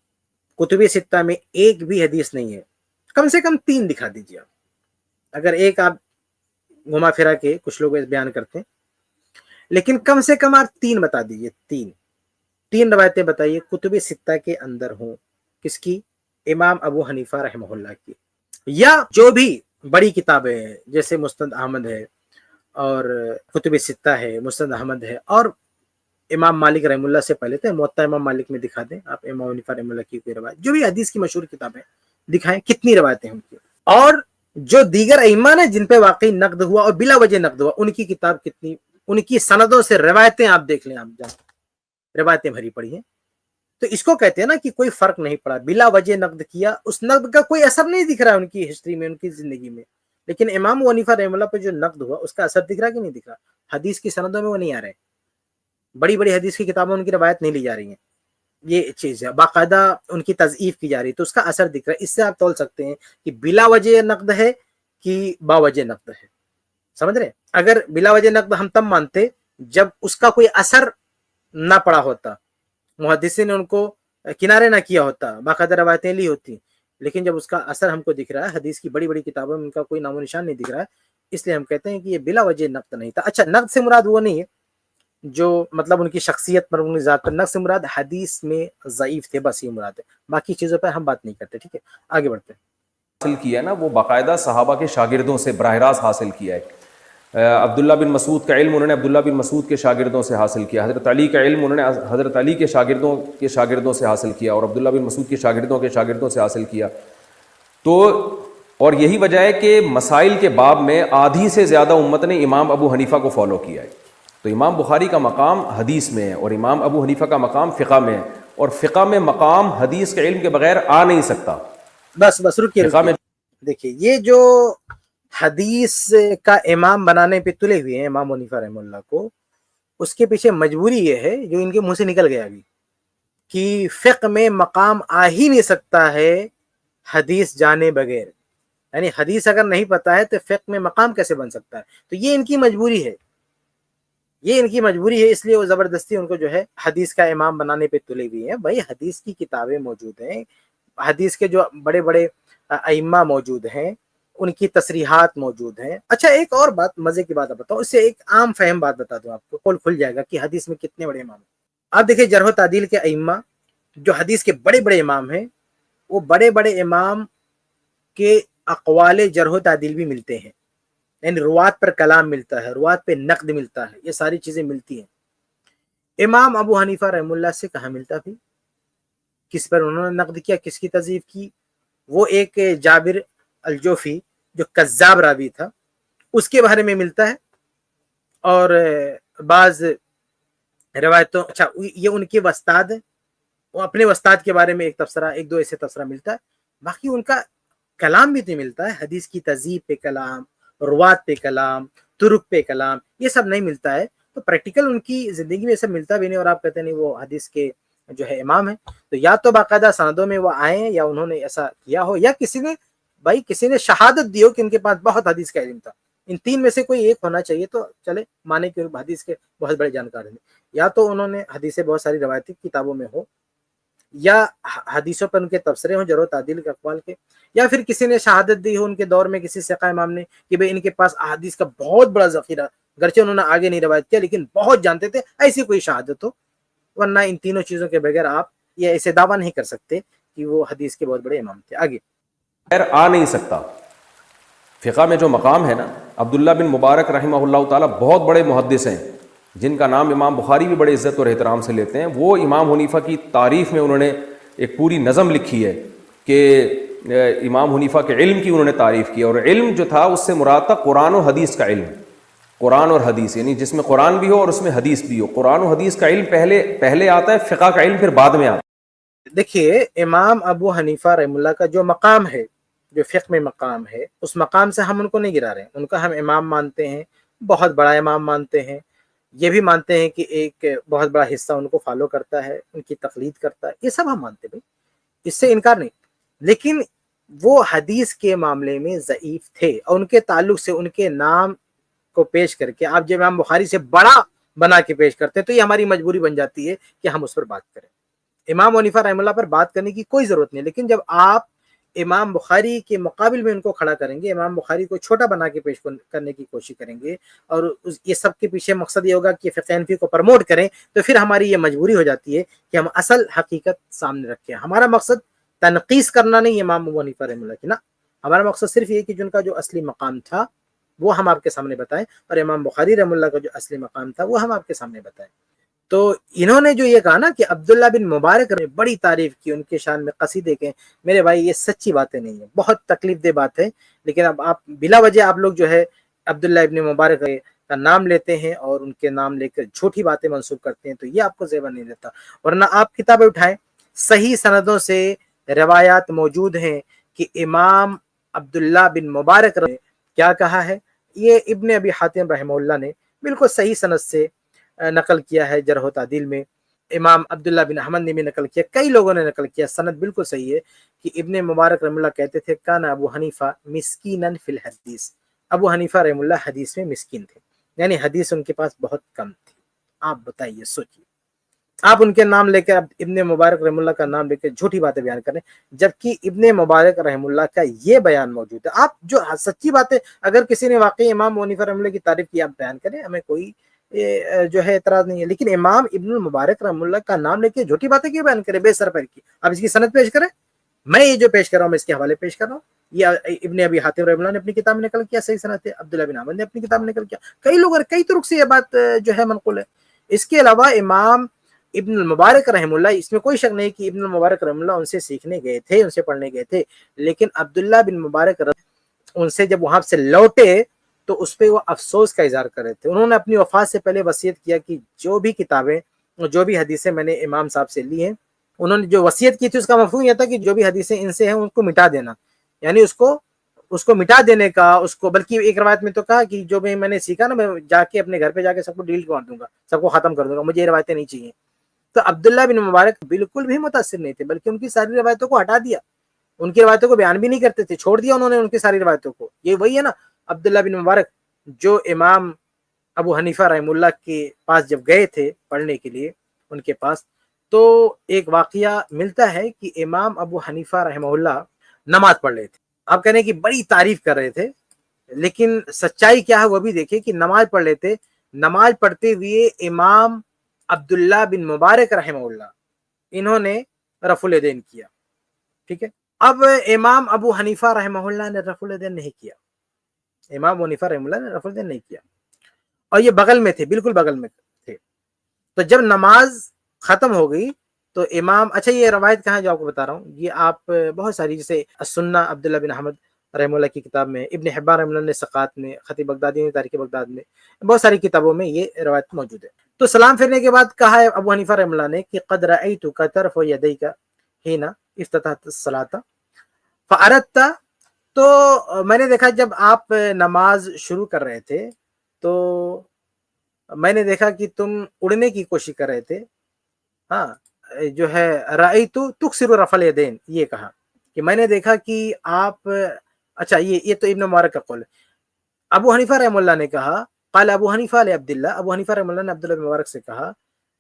کتب ستہ میں ایک بھی حدیث نہیں ہے, کم سے کم 3 دکھا دیجیے آپ. اگر ایک آپ گھما پھرا کے کچھ لوگ بیان کرتے ہیں, لیکن کم سے کم آپ 3 بتا دیجیے, 3 روایتیں بتائیے کتب ستہ کے اندر ہوں. کس کی؟ امام ابو حنیفہ رحمہ اللہ کی, یا جو بھی بڑی کتابیں ہیں جیسے مسند احمد ہے, اور کتب ستہ ہے, مسند احمد ہے, اور امام مالک رحمہ اللہ سے پہلے تھے موطا امام مالک میں دکھا دیں آپ امام حنیفہ رحمہ اللہ کی کوئی روایت, جو بھی حدیث کی مشہور کتابیں دکھائیں, کتنی روایتیں ہیں ان کی. اور جو دیگر ائمہ نے جن پہ واقعی نقد ہوا اور بلا وجہ نقد ہوا, ان کی کتاب کتنی, ان کی سندوں سے روایتیں آپ دیکھ لیں, آپ جان روایتیں بھری پڑی ہیں. تو اس کو کہتے ہیں نا کہ کوئی فرق نہیں پڑا, بلا وجہ نقد کیا, اس نقد کا کوئی اثر نہیں دکھ رہا ان کی ہسٹری میں, ان کی زندگی میں. لیکن امام ابو حنیفہ رحمہ اللہ پہ جو نقد ہوا اس کا اثر دکھ رہا کہ نہیں دکھ رہا, حدیث کی سندوں میں وہ نہیں آ رہے, بڑی بڑی حدیث کی کتابوں میں ان کی روایت نہیں لی جا رہی ہیں. یہ چیز ہے, باقاعدہ ان کی تضعیف کی جا رہی ہے, تو اس کا اثر دکھ رہا ہے. اس سے آپ تول سکتے ہیں کہ بلا وجہ نقد ہے کہ با وجہ نقد ہے. سمجھ رہے, اگر بلا وجہ نقد ہم تب مانتے جب اس کا کوئی اثر نہ پڑا ہوتا, محدثین نے ان کو کنارے نہ کیا ہوتا, باقاعدہ روایتیں لی ہوتی. لیکن جب اس کا اثر ہم کو دکھ رہا ہے, حدیث کی بڑی بڑی کتابوں میں ان کا کوئی نام و نشان نہیں دکھ رہا ہے, اس لیے ہم کہتے ہیں کہ یہ بلا وجہ نقد نہیں تھا. اچھا, نقد سے مراد وہ نہیں ہے جو مطلب ان کی شخصیت پر, ان کی ذات پر, نقد سے مراد حدیث میں ضعیف تھے, بس یہ مراد ہے, باقی چیزوں پر ہم بات نہیں کرتے. ٹھیک ہے, آگے بڑھتے ہیں. حاصل کیا ہے نا وہ باقاعدہ صحابہ کے شاگردوں سے براہ راست حاصل کیا ہے. عبداللہ بن مسعود کا علم انہوں نے عبداللہ بن مسعود کے شاگردوں سے حاصل کیا، حضرت علی کا علم انہوں نے حضرت علی کے شاگردوں سے حاصل کیا، اور عبداللہ بن مسعود کے شاگردوں سے حاصل کیا. تو اور یہی وجہ ہے کہ مسائل کے باب میں آدھی سے زیادہ امت نے امام ابو حنیفہ کو فالو کیا ہے. تو امام بخاری کا مقام حدیث میں ہے اور امام ابو حنیفہ کا مقام فقہ میں ہے، اور فقہ میں مقام حدیث کے علم کے بغیر آ نہیں سکتا. بس رکیے فقہ میں دیکھیے، یہ جو حدیث کا امام بنانے پہ تلے ہوئے ہیں امام حنیفہ رحمہ اللہ کو، اس کے پیچھے مجبوری یہ ہے جو ان کے منہ سے نکل گیا ابھی، کہ فقہ میں مقام آ ہی نہیں سکتا ہے حدیث جانے بغیر. یعنی حدیث اگر نہیں پتا ہے تو فقہ میں مقام کیسے بن سکتا ہے؟ تو یہ ان کی مجبوری ہے، اس لیے وہ زبردستی ان کو جو ہے حدیث کا امام بنانے پہ تلے ہوئے ہیں. بھائی حدیث کی کتابیں موجود ہیں، حدیث کے جو بڑے بڑے ائمہ موجود ہیں، ان کی تصریحات موجود ہیں. اچھا ایک اور بات، مزے کی بات بتاؤں، اس سے ایک عام فہم بات بتا دوں آپ کو، پول کھل جائے گا کہ حدیث میں کتنے بڑے امام ہیں. آپ دیکھیں جرح و تعدیل کے ائمہ جو حدیث کے بڑے بڑے امام ہیں، وہ بڑے بڑے امام کے اقوال جرح و تعدیل بھی ملتے ہیں، یعنی روات پر کلام ملتا ہے، روات پہ نقد ملتا ہے، یہ ساری چیزیں ملتی ہیں. امام ابو حنیفہ رحمہ اللہ سے کہاں ملتا بھی؟ کس پر انہوں نے نقد کیا، کس کی تضعیف کی؟ وہ ایک جابر الجوفی جو کذاب راوی تھا، اس کے بارے میں ملتا ہے. اور بعض روایتوں، اچھا یہ ان کے استاد ہیں، وہ اپنے استاد کے بارے میں ایک تبصرہ، ایک دو ایسے تبصرہ ملتا ہے. باقی ان کا کلام بھی تو ملتا ہے، حدیث کی تہذیب پہ کلام، روات پہ کلام، طرق پہ کلام، یہ سب نہیں ملتا ہے. تو پریکٹیکل ان کی زندگی میں یہ سب ملتا بھی نہیں، اور آپ کہتے نہیں وہ حدیث کے جو ہے امام ہیں. تو یا تو باقاعدہ سندوں میں وہ آئے ہیں، یا انہوں نے ایسا کیا ہو، یا کسی نے شہادت دی ہو کہ ان کے پاس بہت حدیث کا علم تھا. ان تین میں سے کوئی ایک ہونا چاہیے تو چلے مانے کہ حدیث کے بہت بڑے جانکار ہیں. یا تو انہوں نے حدیثیں بہت ساری روایتی کتابوں میں ہو، یا حدیثوں پر ان کے تبصرے ہوں جرح و تعدیل کے اقوال کے، یا پھر کسی نے شہادت دی ہو ان کے دور میں کسی ثقہ امام نے کہ بھئی ان کے پاس احادیث کا بہت بڑا ذخیرہ، گرچہ انہوں نے آگے نہیں روایت کیا لیکن بہت جانتے تھے، ایسی کوئی شہادت ہو. ورنہ ان تینوں چیزوں کے بغیر آپ یہ ایسے دعویٰ نہیں کر سکتے کہ وہ حدیث کے بہت بڑے امام تھے. آگے بغیر آ نہیں سکتا. فقہ میں جو مقام ہے نا، عبداللہ بن مبارک رحمہ اللہ تعالیٰ بہت بڑے محدث ہیں، جن کا نام امام بخاری بھی بڑے عزت اور احترام سے لیتے ہیں. وہ امام حنیفہ کی تعریف میں انہوں نے ایک پوری نظم لکھی ہے کہ امام حنیفہ کے علم کی انہوں نے تعریف کی. اور علم جو تھا اس سے مراد تھا قرآن و حدیث کا علم. قرآن اور حدیث یعنی جس میں قرآن بھی ہو اور اس میں حدیث بھی ہو. قرآن و حدیث کا علم پہلے آتا ہے، فقہ کا علم پھر بعد میں آتا ہے. دیکھیے امام ابو حنیفہ رحمہ اللہ کا جو مقام ہے، جو فقہ میں مقام ہے، اس مقام سے ہم ان کو نہیں گرا رہے ہیں. ان کا ہم امام مانتے ہیں، بہت بڑا امام مانتے ہیں. یہ بھی مانتے ہیں کہ ایک بہت بڑا حصہ ان کو فالو کرتا ہے، ان کی تقلید کرتا ہے، یہ سب ہم مانتے ہیں، اس سے انکار نہیں. لیکن وہ حدیث کے معاملے میں ضعیف تھے، اور ان کے تعلق سے ان کے نام کو پیش کر کے آپ جب امام بخاری سے بڑا بنا کے پیش کرتے ہیں تو یہ ہماری مجبوری بن جاتی ہے کہ ہم اس پر بات کریں. امام حنیفہ رحمہ اللہ پر بات کرنے کی کوئی ضرورت نہیں، لیکن جب آپ امام بخاری کے مقابل میں ان کو کھڑا کریں گے، امام بخاری کو چھوٹا بنا کے پیش کرنے کی کوشش کریں گے، اور یہ سب کے پیچھے مقصد یہ ہوگا کہ فقہ حنفی کو پروموٹ کریں، تو پھر ہماری یہ مجبوری ہو جاتی ہے کہ ہم اصل حقیقت سامنے رکھیں. ہمارا مقصد تنقیص کرنا نہیں امام ابو حنیفہ رحمہ اللہ کی، نا، ہمارا مقصد صرف یہ کہ جن کا جو اصلی مقام تھا وہ ہم آپ کے سامنے بتائیں، اور امام بخاری رحمہ اللہ کا جو اصلی مقام تھا وہ ہم آپ کے سامنے بتائیں. تو انہوں نے جو یہ کہا نا کہ عبداللہ بن مبارک نے بڑی تعریف کی ان کے شان میں قصیدے کے، میرے بھائی یہ سچی باتیں نہیں ہیں، بہت تکلیف دہ بات ہے. لیکن اب آپ بلا وجہ آپ لوگ جو ہے عبداللہ ابن مبارک کا نام لیتے ہیں اور ان کے نام لے کر جھوٹی باتیں منسوب کرتے ہیں، تو یہ آپ کو زیور نہیں دیتا. ورنہ آپ کتابیں اٹھائیں، صحیح سندوں سے روایات موجود ہیں کہ امام عبداللہ بن مبارک نے کیا کہا ہے. یہ ابن ابی حاتم رحمہ اللہ نے بالکل صحیح سند سے نقل کیا ہے جرح و تعدیل میں. امام عبداللہ بن احمد نے بھی نقل کیا، کئی لوگوں نے نقل کیا، سند بالکل صحیح ہے کہ ابن مبارک رحمہ اللہ کہتے تھے کان ابو حنیفہ مسکیناً فی الحدیث، ابو حنیفہ رحمہ اللہ حدیث میں مسکین تھے، یعنی حدیث ان کے پاس بہت کم تھی. آپ بتائیے، سوچیے، آپ ان کے نام لے کر ابن مبارک رحمہ اللہ کا نام لے کر جھوٹی باتیں بیان کریں، جبکہ ابن مبارک رحمہ اللہ کا یہ بیان موجود ہے. آپ جو سچی باتیں، اگر کسی نے واقعی امام حنیفہ رحمہ اللہ کی تعریف کی آپ بیان کریں، ہمیں کوئی جو ہے اعتراض نہیں ہے. لیکن امام ابن المبارک رحمہ اللہ کا نام لے کے جھوٹی باتیں کیوں بیان کریں بے سر پر کی؟ آپ اس کی سند پیش کریں. میں یہ جو پیش کر رہا ہوں میں اس کے حوالے پیش کر رہا ہوں. یہ ابن ابی حاتم رحمہ اللہ نے اپنی کتاب میں نقل کیا صحیح سند ہے، عبداللہ بن احمد نے اپنی کتاب میں نقل کیا، کئی لوگ کئی طرق سے یہ بات جو ہے منقول ہے۔ اس کے علاوہ امام ابن المبارک رحمہ اللہ، اس میں کوئی شک نہیں کہ ابن المبارک رحمہ اللہ ان سے سیکھنے گئے تھے، ان سے پڑھنے گئے تھے، لیکن عبداللہ بن مبارک ان سے جب وہاں سے لوٹے تو اس پہ وہ افسوس کا اظہار کر رہے تھے۔ انہوں نے اپنی وفات سے پہلے وصیت کیا کہ جو بھی کتابیں، جو بھی حدیثیں میں نے امام صاحب سے لی ہیں، انہوں نے جو وصیت کی تھی اس کا مفہوم یہ تھا کہ جو بھی حدیثیں ان سے ہیں ان کو مٹا دینا، یعنی اس کو مٹا دینے کا، اس کو، بلکہ ایک روایت میں تو کہا کہ جو بھی میں نے سیکھا نا، میں جا کے اپنے گھر پہ جا کے سب کو ڈیلیٹ کر دوں گا، سب کو ختم کر دوں گا، مجھے یہ روایتیں نہیں چاہیے۔ تو عبداللہ بن مبارک بالکل بھی متاثر نہیں تھے، بلکہ ان کی ساری روایتوں کو ہٹا دیا، ان کی روایتوں کو بیان بھی نہیں کرتے تھے، چھوڑ دیا انہوں نے ان کی ساری روایتوں کو۔ یہ وہی ہے نا عبداللہ بن مبارک جو امام ابو حنیفہ رحمہ اللہ کے پاس جب گئے تھے پڑھنے کے لیے ان کے پاس، تو ایک واقعہ ملتا ہے کہ امام ابو حنیفہ رحمہ اللہ نماز پڑھ رہے تھے۔ آپ کہنے کی بڑی تعریف کر رہے تھے، لیکن سچائی کیا ہے وہ بھی دیکھیں کہ نماز پڑھ رہے تھے، نماز پڑھتے ہوئے امام عبداللہ بن مبارک رحمہ اللہ انہوں نے رفع الیدین کیا، ٹھیک ہے۔ اب امام ابو حنیفہ رحمہ اللہ نے رفع الیدین نہیں کیا، امام ابو حنیفہ رحمہ اللہ نے رفع الیدین نہیں کیا، اور یہ بغل میں تھے، بالکل بغل میں تھے۔ تو جب نماز ختم ہو گئی تو امام، اچھا یہ روایت کہاں جو آپ کو بتا رہا ہوں، یہ آپ بہت ساری جیسے السنہ عبداللہ بن احمد رحمہ اللہ کی کتاب میں، ابن حبان رحمہ اللہ نے ثقات میں، خطیب بغدادی نے تاریخ بغداد میں، بہت ساری کتابوں میں یہ روایت موجود ہے۔ تو سلام پھرنے کے بعد کہا ہے ابو حنیفہ رحمہ اللہ نے کہ قد رأیتک ترفع یدیک حین افتتحت الصلاۃ فاردت، تو میں نے دیکھا جب آپ نماز شروع کر رہے تھے تو میں نے دیکھا کہ تم اڑنے کی کوشش کر رہے تھے، ہاں جو ہے رأیت تکثر رفع الیدین، یہ کہا کہ میں نے دیکھا کہ آپ، اچھا یہ تو ابن مبارک کا قول ہے۔ ابو حنیفہ رحمہ اللہ نے کہا، قال ابو حنیفہ عبداللہ، ابو حنیفہ رحمہ اللہ نے عبداللہ بن مبارک سے کہا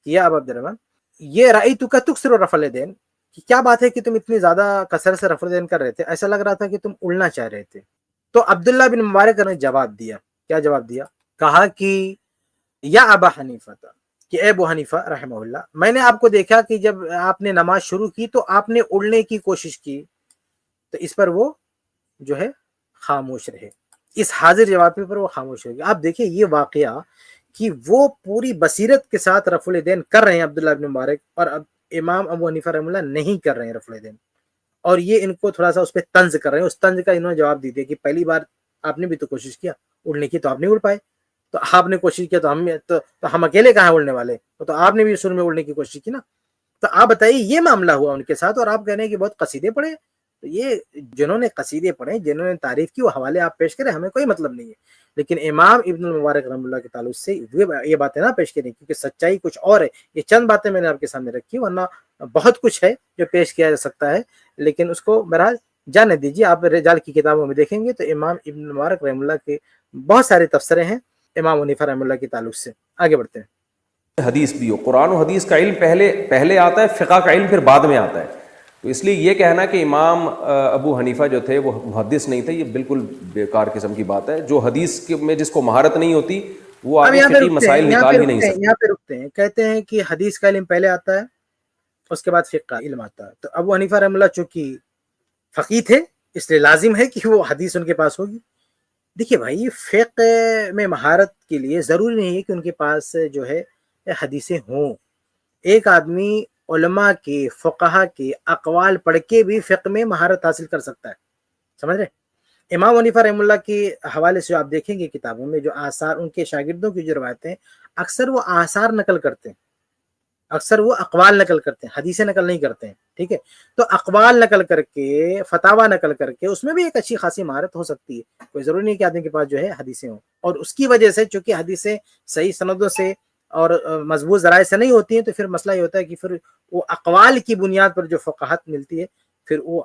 کہ یا ابا عبد الرحمن، یہ رأیتک تکثر رفع الیدین، کہ کیا بات ہے کہ تم اتنی زیادہ کثرت سے رفع الیدین کر رہے تھے، ایسا لگ رہا تھا کہ تم اڑنا چاہ رہے تھے۔ تو عبداللہ بن مبارک نے جواب دیا، کیا جواب دیا؟ کہا کہ یا ابا حنیفہ، کہ اے ابو حنیفہ رحمہ اللہ، میں نے آپ کو دیکھا کہ جب آپ نے نماز شروع کی تو آپ نے اڑنے کی کوشش کی، تو اس پر وہ جو ہے خاموش رہے، اس حاضر جوابی پر وہ خاموش ہو گیا۔ آپ دیکھیں یہ واقعہ کہ وہ پوری بصیرت کے ساتھ رفع الیدین کر رہے ہیں عبداللہ بن مبارک، اور اب امام ابو حنیفہ رحمہ اللہ نہیں کر رہے ہیں رفع الیدین، اور یہ ان کو تھوڑا سا اس پہ طنز کر رہے ہیں۔ اس طنز کا انہوں نے جواب دی دیا کہ پہلی بار آپ نے بھی تو کوشش کیا اڑنے کی، تو آپ نہیں اڑ پائے، تو آپ نے کوشش کیا تو ہم اکیلے کہاں اڑنے والے، تو آپ نے بھی شروع میں اڑنے کی کوشش کی نا۔ تو آپ بتائیے یہ معاملہ ہوا ان کے ساتھ، اور آپ کہہ رہے ہیں کہ بہت قصیدے پڑھے۔ تو یہ جنہوں نے قصیدے پڑھے، جنہوں نے تعریف کی، وہ حوالے آپ پیش کریں، ہمیں کوئی مطلب نہیں ہے، لیکن امام ابن المبارک رحمہ اللہ کے تعلق سے یہ باتیں نہ پیش کریں، کیونکہ سچائی کچھ اور ہے۔ یہ چند باتیں میں نے آپ کے سامنے رکھی، ورنہ بہت کچھ ہے جو پیش کیا جا سکتا ہے، لیکن اس کو بہرحال جانے دیجیے۔ آپ رجال کی کتابوں میں دیکھیں گے تو امام ابن المبارک رحمہ اللہ کے بہت سارے تفسرے ہیں امام حنیفہ رحمہ اللہ کے تعلق سے۔ آگے بڑھتے ہیں۔ حدیث بھی ہو، قرآن و حدیث کا علم پہلے آتا ہے، فقہ کا علم پھر بعد میں آتا ہے، تو اس لیے یہ کہنا کہ امام ابو حنیفہ جو تھے وہ محدث نہیں تھے، یہ بالکل بیکار قسم کی بات ہے۔ جو حدیث میں جس کو مہارت نہیں ہوتی وہ اب آگے یہاں پہ فقہی رکتے مسائل ہیں، نکال ہی نہیں سکتا۔ یہاں پہ رکتے ہیں، کہتے ہیں کہ حدیث کا علم پہلے آتا ہے، اس کے بعد فقہ کا علم آتا ہے۔ تو ابو حنیفہ رحمہ اللہ چونکہ فقیہ تھے، اس لیے لازم ہے کہ وہ حدیث ان کے پاس ہوگی۔ دیکھیے بھائی، فقہ میں مہارت کے لیے ضروری نہیں ہے کہ ان کے پاس جو ہے حدیثیں ہوں۔ ایک آدمی علماء کے، فقہا کے اقوال پڑھ کے بھی فقہ میں مہارت حاصل کر سکتا ہے، سمجھ رہے؟ امام حنیفہ رحمہ اللہ کے حوالے سے آپ دیکھیں گے کتابوں میں جو آثار ان کے شاگردوں کی جو روایتیں، اکثر وہ آثار نقل کرتے ہیں، اکثر وہ اقوال نقل کرتے ہیں، حدیثیں نقل نہیں کرتے ہیں، ٹھیک ہے؟ تو اقوال نقل کر کے، فتاوی نقل کر کے، اس میں بھی ایک اچھی خاصی مہارت ہو سکتی ہے۔ کوئی ضروری نہیں کہ آدمی کے پاس جو ہے حدیثیں ہوں، اور اس کی وجہ سے چونکہ حدیثیں صحیح سندوں سے اور مضبوط ذرائع سے نہیں ہوتی ہیں، تو پھر مسئلہ یہ ہوتا ہے کہ پھر وہ اقوال کی بنیاد پر جو فقاہت ملتی ہے، پھر وہ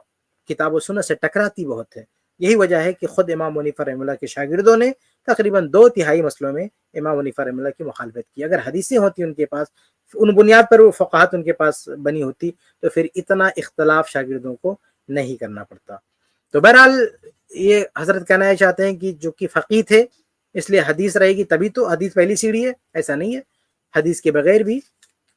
کتاب و سنت سے ٹکراتی بہت ہے۔ یہی وجہ ہے کہ خود امام حنیفہ رحمہ اللہ کے شاگردوں نے تقریباً 2/3 مسئلوں میں امام حنیفہ رحمہ اللہ کی مخالفت کی۔ اگر حدیثیں ہوتی ان کے پاس، ان بنیاد پر وہ فقاہت ان کے پاس بنی ہوتی، تو پھر اتنا اختلاف شاگردوں کو نہیں کرنا پڑتا۔ تو بہرحال یہ حضرت کہنا یہ چاہتے ہیں کہ جو کہ فقیہ تھے، اس لیے حدیث رہے گی، تبھی تو حدیث پہلی سیڑھی ہے، ایسا نہیں ہے۔ حدیث کے بغیر بھی،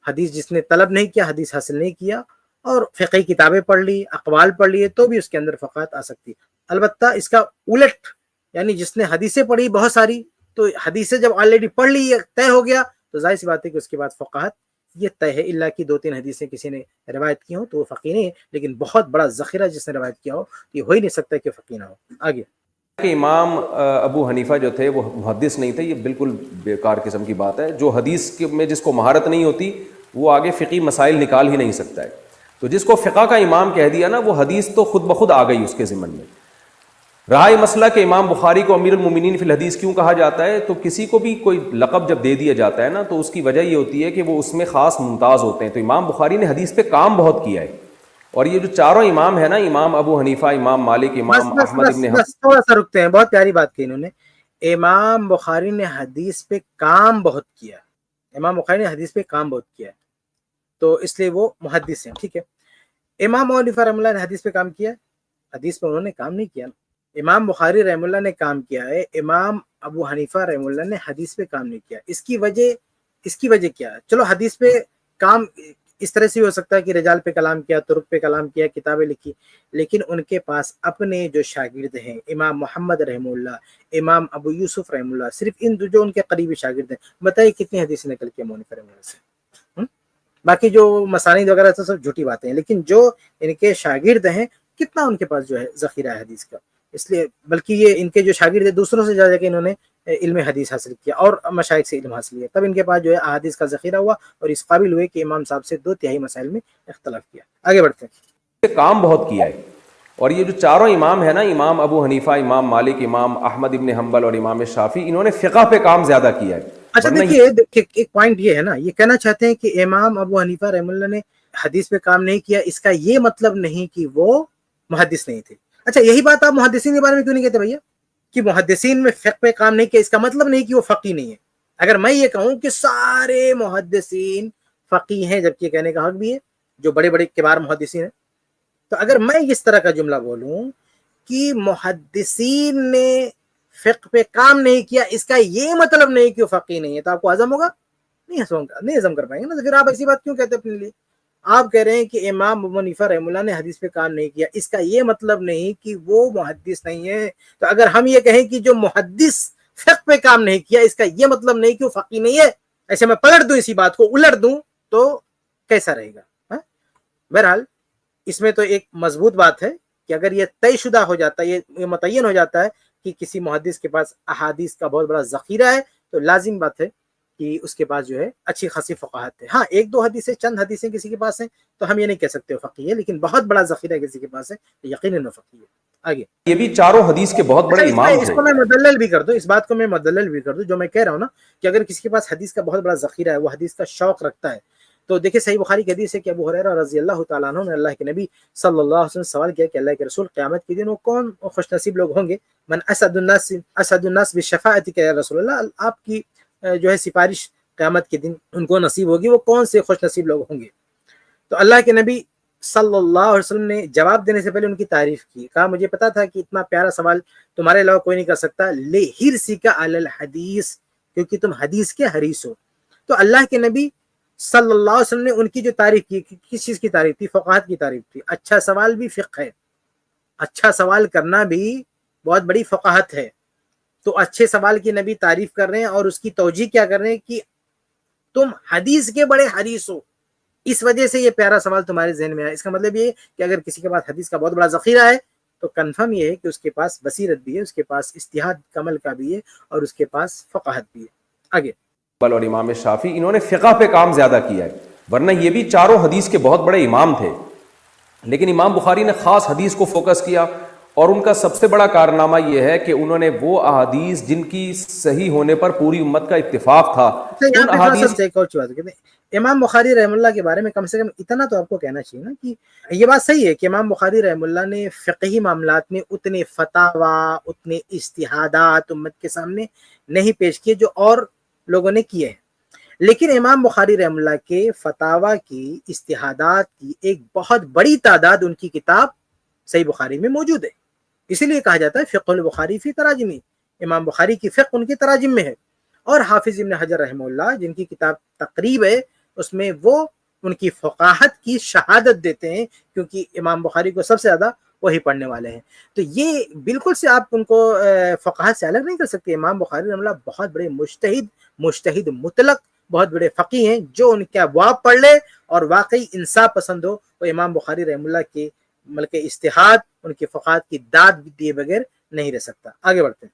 حدیث جس نے طلب نہیں کیا، حدیث حاصل نہیں کیا، اور فقہی کتابیں پڑھ لی، اقوال پڑھ لیے تو بھی اس کے اندر فقاہت آ سکتی. البتہ اس کا الٹ، یعنی جس نے حدیثیں پڑھی بہت ساری، تو حدیثیں جب آلریڈی پڑھ لی، طے ہو گیا، تو ظاہر سی بات ہے کہ اس کے بعد فقاہت یہ طے ہے، الا کی 2-3 حدیثیں کسی نے روایت کی ہوں تو وہ فقیہ نہیں ہے، لیکن بہت بڑا ذخیرہ جس نے روایت کیا ہو یہ ہو ہی نہیں سکتا کہ فقیہ نہ ہو. آگے کہ امام ابو حنیفہ جو تھے وہ محدث نہیں تھے، یہ بالکل بیکار قسم کی بات ہے. جو حدیث میں جس کو مہارت نہیں ہوتی وہ آگے فقہی مسائل نکال ہی نہیں سکتا ہے. تو جس کو فقہ کا امام کہہ دیا نا، وہ حدیث تو خود بخود آ گئی اس کے ضمن میں. رہا یہ مسئلہ کہ امام بخاری کو امیر المومنین فی الحدیث کیوں کہا جاتا ہے، تو کسی کو بھی کوئی لقب جب دے دیا جاتا ہے نا تو اس کی وجہ یہ ہوتی ہے کہ وہ اس میں خاص ممتاز ہوتے ہیں. تو امام بخاری نے حدیث پہ کام بہت کیا ہے. اور یہ جو چاروں امام ہیں نا، امام ابو حنیفہ، امام مالک، بس امام بس احمد بس ابن بس تھوڑا سا رکتے ہیں، بہت پیاری بات کی انہوں نے. امام بخاری نے حدیث پہ کام بہت کیا، امام بخاری نے حدیث پہ کام بہت کیا تو اس لیے وہ محدث ہیں. ٹھیک ہے، امام ابو حنیفہ رحمہ اللہ نے حدیث پہ کام کیا، حدیث پہ انہوں نے کام نہیں کیا. امام بخاری رحمہ اللہ نے کام کیا ہے، امام ابو حنیفہ رحمہ اللہ نے حدیث پہ کام نہیں کیا. اس کی وجہ کیا ہے؟ چلو حدیث پہ کام اس طرح سے ہو سکتا ہے کہ رجال پہ کلام کیا، طرق پہ کلام کیا، کتابیں لکھی، لیکن ان کے پاس اپنے جو شاگرد ہیں، امام محمد رحمہ اللہ، امام ابو یوسف رحمہ اللہ، صرف ان جو ان کے قریبی شاگرد ہیں، بتائیے کتنی حدیث نکل کے مونی رحمہ اللہ سے. باقی جو مسانید وغیرہ تو سب جھوٹی باتیں ہیں، لیکن جو ان کے شاگرد ہیں کتنا ان کے پاس جو ہے ذخیرہ ہے حدیث کا. اس لیے بلکہ یہ ان کے جو شاگرد ہیں دوسروں سے زیادہ کہ انہوں نے علم حدیث حاصل کیا اور مشائخ سے علم حاصل کیا، تب ان کے پاس جو ہے احادیث کا ذخیرہ ہوا اور اس قابل ہوئے کہ امام صاحب سے 2 مسائل میں اختلاف کیا. آگے بڑھتے ہیں. کام بہت کیا ہے. اور یہ جو چاروں امام ہیں نا، امام ابو حنیفہ، امام مالک، امام احمد ابن حنبل اور امام شافعی، انہوں نے فقہ پہ کام زیادہ کیا ہے. اچھا دیکھیے ایک پوائنٹ یہ ہے نا، یہ کہنا چاہتے ہیں کہ امام ابو حنیفہ رحمہ اللہ نے حدیث پہ کام نہیں کیا، اس کا یہ مطلب نہیں کہ وہ محدث نہیں تھے. اچھا یہی بات آپ محدثین کے بارے میں کیوں نہیں کہتے بھیا کہ محدثین میں فقہ پہ کام نہیں کیا، اس کا مطلب نہیں کہ وہ فقیہ نہیں ہے. اگر میں یہ کہوں کہ سارے محدثین فقیہ ہیں، جبکہ کہنے کا حق بھی ہے جو بڑے بڑے کبار محدثین ہیں، تو اگر میں اس طرح کا جملہ بولوں کہ محدثین نے فقہ پہ کام نہیں کیا، اس کا یہ مطلب نہیں کہ وہ فقیہ نہیں ہے، تو آپ کو ہضم ہوگا؟ نہیں ہضم کر پائیں گے نا. تو پھر آپ ایسی بات کیوں کہتے ہیں اپنے لیے؟ آپ کہہ رہے ہیں کہ امام ابو حنیفہ رحمہ اللہ نے حدیث پہ کام نہیں کیا، اس کا یہ مطلب نہیں کہ وہ محدث نہیں ہے. تو اگر ہم یہ کہیں کہ جو محدث فقہ پہ کام نہیں کیا، اس کا یہ مطلب نہیں کہ وہ فقیہ نہیں ہے، ایسے میں پلٹ دوں اسی بات کو، الٹ دوں، تو کیسا رہے گا؟ بہرحال اس میں تو ایک مضبوط بات ہے کہ اگر یہ طے شدہ ہو جاتا ہے، یہ متعین ہو جاتا ہے کہ کسی محدث کے پاس احادیث کا بہت بڑا ذخیرہ ہے، تو لازم بات ہے کہ اس کے پاس جو ہے اچھی خاصی فقاہت ہے. ہاں 1-2 حدیثیں، چند حدیثیں کسی کے پاس ہیں تو ہم یہ نہیں کہہ سکتے فقیہ ہے، لیکن بہت بڑا ذخیرہ کسی کے پاس ہے تو یقیناً فقیہ ہے. آگے یہ بھی چاروں حدیث کے بہت بڑے امام اس تھے. کو میں مدلل بھی کر دوں، اس بات کو میں مدلل بھی کر دوں جو میں کہہ رہا ہوں نا، کہ اگر کسی کے پاس حدیث کا بہت بڑا ذخیرہ ہے، وہ حدیث کا شوق رکھتا ہے، تو دیکھیں صحیح بخاری کی حدیث ہے کہ ابو ہریرہ رضی اللہ تعالیٰ عنہ نے اللہ کے نبی صلی اللہ علیہ وسلم سوال کیا کہ اللہ کے رسول قیامت کے دن وہ کون خوش نصیب لوگ ہوں گے؟ من اسعد الناس بشفاعتک یا رسول اللہ، آپ کی جو ہے سفارش قیامت کے دن ان کو نصیب ہوگی، وہ کون سے خوش نصیب لوگ ہوں گے؟ تو اللہ کے نبی صلی اللہ علیہ وسلم نے جواب دینے سے پہلے ان کی تعریف کی، کہا مجھے پتا تھا کہ اتنا پیارا سوال تمہارے علاوہ کوئی نہیں کر سکتا، لِحِرْصِکَ عَلَى الْحَدِيثِ، کیونکہ تم حدیث کے حریص ہو. تو اللہ کے نبی صلی اللہ علیہ وسلم نے ان کی جو تعریف کی، کس چیز کی تعریف تھی؟ فقاہت کی تعریف تھی. اچھا سوال بھی فقہ ہے، اچھا سوال کرنا بھی بہت بڑی فقاہت ہے. تو اچھے سوال کی نبی تعریف کر رہے ہیں اور اس کی توجیہ کیا کر رہے ہیں کہ تم حدیث کے بڑے حریص ہو، اس وجہ سے یہ پیارا سوال تمہارے ذہن میں آیا. اس کا مطلب یہ کہ اگر کسی کے پاس حدیث کا بہت بڑا ذخیرہ ہے تو کنفرم یہ ہے کہ اس کے پاس بصیرت بھی ہے، اس کے پاس اجتہاد عمل کا بھی ہے اور اس کے پاس فقاہت بھی ہے. آگے اور امام شافعی، انہوں نے فقہ پہ کام زیادہ کیا ہے، ورنہ یہ بھی چاروں حدیث کے بہت بڑے امام تھے. لیکن امام بخاری نے خاص حدیث کو فوکس کیا، اور ان کا سب سے بڑا کارنامہ یہ ہے کہ انہوں نے وہ احادیث جن کی صحیح ہونے پر پوری امت کا اتفاق تھا، ان احادیث. ایک اور بات کہتے ہیں امام بخاری رحم اللہ کے بارے میں کم سے کم اتنا تو آپ کو کہنا چاہیے نا کہ یہ بات صحیح ہے کہ امام بخاری رحم اللہ نے فقہی معاملات میں اتنے فتاوا، اتنے اجتہادات امت کے سامنے نہیں پیش کیے جو اور لوگوں نے کیے ہیں. لیکن امام بخاری رحم اللہ کے فتاوا کی، اجتہادات کی ایک بہت بڑی تعداد ان کی کتاب صحیح بخاری میں موجود ہے. اسی لیے کہا جاتا ہے فقہ البخاری فی تراجمی، امام بخاری کی فقہ ان کے تراجم میں ہے. اور حافظ ابن حجر رحمہ اللہ جن کی کتاب تقریب ہے، اس میں وہ ان کی فقاہت کی شہادت دیتے ہیں، کیونکہ امام بخاری کو سب سے زیادہ وہی پڑھنے والے ہیں۔ تو یہ بالکل سے آپ ان کو فقاہت سے الگ نہیں کر سکتے۔ امام بخاری رحمہ اللہ بہت بڑے مجتہد مطلق، بہت بڑے فقیہ ہیں، جو ان کے ابواب پڑھ لے اور واقعی انصاف پسند ہو، وہ امام بخاری رحمہ اللہ کی ملک اجتہاد، ان کی فقاہت کی داد دیے بغیر نہیں رہ سکتا۔ آگے بڑھتے ہیں۔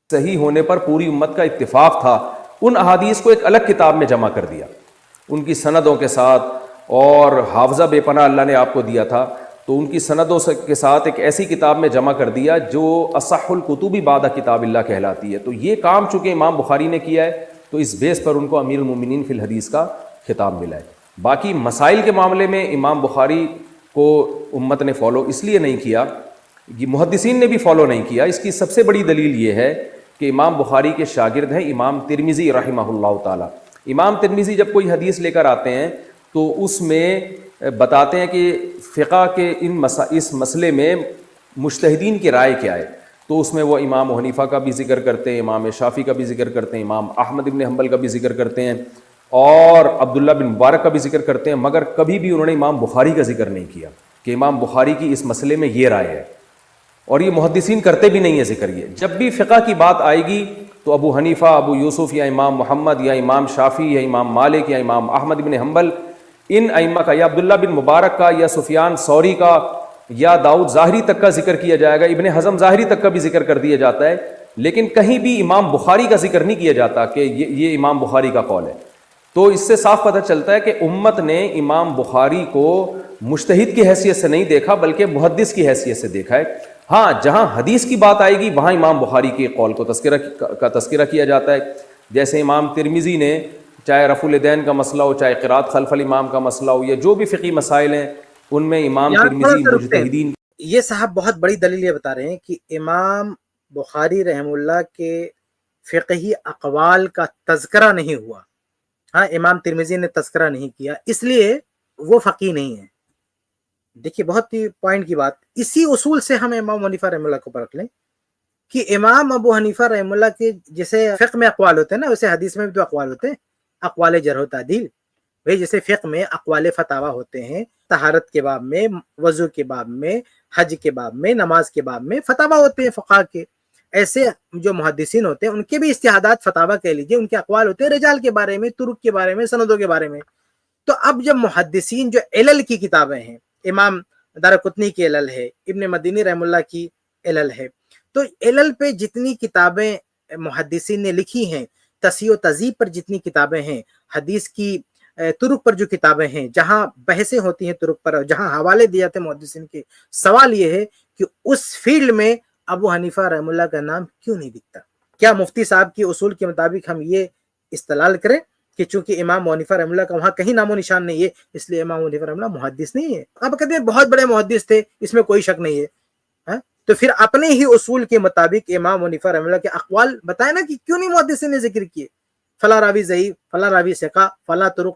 صحیح ہونے پر پوری امت کا اتفاق تھا، ان احادیث کو ایک الگ کتاب میں جمع کر دیا ان کی سندوں کے ساتھ، اور حافظہ بے پناہ اللہ نے آپ کو دیا تھا، تو ان کی سندوں کے ساتھ ایک ایسی کتاب میں جمع کر دیا جو اصح الکتب بعد کتاب اللہ کہلاتی ہے۔ تو یہ کام چونکہ امام بخاری نے کیا ہے، تو اس بیس پر ان کو امیر المومنین فی الحدیث کا خطاب ملا ہے۔ باقی مسائل کے معاملے میں امام بخاری کو امت نے فالو اس لیے نہیں کیا، یہ محدثین نے بھی فالو نہیں کیا۔ اس کی سب سے بڑی دلیل یہ ہے کہ امام بخاری کے شاگرد ہیں امام ترمذی رحمہ اللہ تعالی۔ امام ترمذی جب کوئی حدیث لے کر آتے ہیں تو اس میں بتاتے ہیں کہ فقہ کے اس مسئلے میں مجتہدین کی رائے کیا ہے، تو اس میں وہ امام حنیفہ کا بھی ذکر کرتے ہیں، امام شافعی کا بھی ذکر کرتے ہیں، امام احمد بن حنبل کا بھی ذکر کرتے ہیں، اور عبداللہ بن مبارک کا بھی ذکر کرتے ہیں، مگر کبھی بھی انہوں نے امام بخاری کا ذکر نہیں کیا کہ امام بخاری کی اس مسئلے میں یہ رائے ہے، اور یہ محدثین کرتے بھی نہیں ہے ذکر۔ یہ جب بھی فقہ کی بات آئے گی تو ابو حنیفہ، ابو یوسف، یا امام محمد، یا امام شافعی، یا امام مالک، یا امام احمد بن حنبل، ان ائمہ کا، یا عبداللہ بن مبارک کا، یا سفیان ثوری کا، یا داؤد ظاہری تک کا ذکر کیا جائے گا، ابن حزم ظاہری تک کا بھی ذکر کر دیا جاتا ہے، لیکن کہیں بھی امام بخاری کا ذکر نہیں کیا جاتا کہ یہ امام بخاری کا قول ہے۔ تو اس سے صاف پتہ چلتا ہے کہ امت نے امام بخاری کو مجتہد کی حیثیت سے نہیں دیکھا بلکہ محدث کی حیثیت سے دیکھا ہے۔ ہاں، جہاں حدیث کی بات آئے گی وہاں امام بخاری کے قول کو تذکرہ کیا جاتا ہے، جیسے امام ترمذی نے چاہے رفع الیدین کا مسئلہ ہو، چاہے قرات خلف الامام کا مسئلہ ہو، یا جو بھی فقہی مسائل ہیں ان میں امام یہاں ترمذی تھوڑا سا رکتے ہیں۔ مجتہدین۔ یہ صاحب بہت بڑی دلیل یہ بتا رہے ہیں کہ امام بخاری رحم اللہ کے فقہی اقوال کا تذکرہ نہیں ہوا، ہاں امام ترمذی نے تذکرہ نہیں کیا، اس لیے وہ فقیہ نہیں ہے۔ دیکھیے بہت ہی پوائنٹ کی بات، اسی اصول سے ہم امام حنیفہ رحم اللہ کو پرکھ لیں کہ امام ابو حنیفہ رحم اللہ کے جیسے فقہ میں اقوال ہوتے ہیں نا، ویسے حدیث میں بھی تو اقوال ہوتے ہیں، اقوال جرح و تعدیل۔ وہی جیسے فقہ میں اقوال فتاوی ہوتے ہیں، طہارت کے باب میں، وضو کے باب میں، حج کے باب میں، نماز کے باب میں فتاوی ہوتے ہیں فقہا کے، ایسے جو محدثین ہوتے ہیں ان کے بھی اجتہادات فتاوی کہہ لیجیے، ان کے اقوال ہوتے ہیں رجال کے بارے میں، طرق کے بارے میں، سندوں کے بارے میں۔ تو اب جب محدثین جو علل کی کتابیں ہیں، امام دارقطنی کی علل ہے، ابن مدینی رحم اللہ کی علل ہے، تو علل پہ جتنی کتابیں محدثین نے لکھی ہیں، تصحیح و تذیب پر جتنی کتابیں ہیں، حدیث کی طرق پر جو کتابیں ہیں، جہاں بحثیں ہوتی ہیں طرق پر، جہاں حوالے دیے جاتے ہیں محدثین کے، سوال یہ ہے کہ اس فیلڈ میں ابو حنیفہ رحم اللہ کا نام کیوں نہیں دکھتا؟ کیا مفتی صاحب کے اصول کے مطابق ہم یہ استدلال کریں کہ چونکہ امام حنیفہ رحم اللہ کا وہاں کہیں نام و نشان نہیں ہے، اس لیے امام حنیفہ رحم اللہ محدث نہیں ہے؟ آپ کہتے ہیں بہت بڑے محدث تھے، اس میں کوئی شک نہیں ہے، تو پھر اپنے ہی اصول کے مطابق امام حنیفہ رحم اللہ کے اقوال بتائیں نا کہ کیوں نہیں محدثین نے ذکر کیے؟ فلاں راوی ضعیف، فلاں راوی ثقہ، فلاں طرق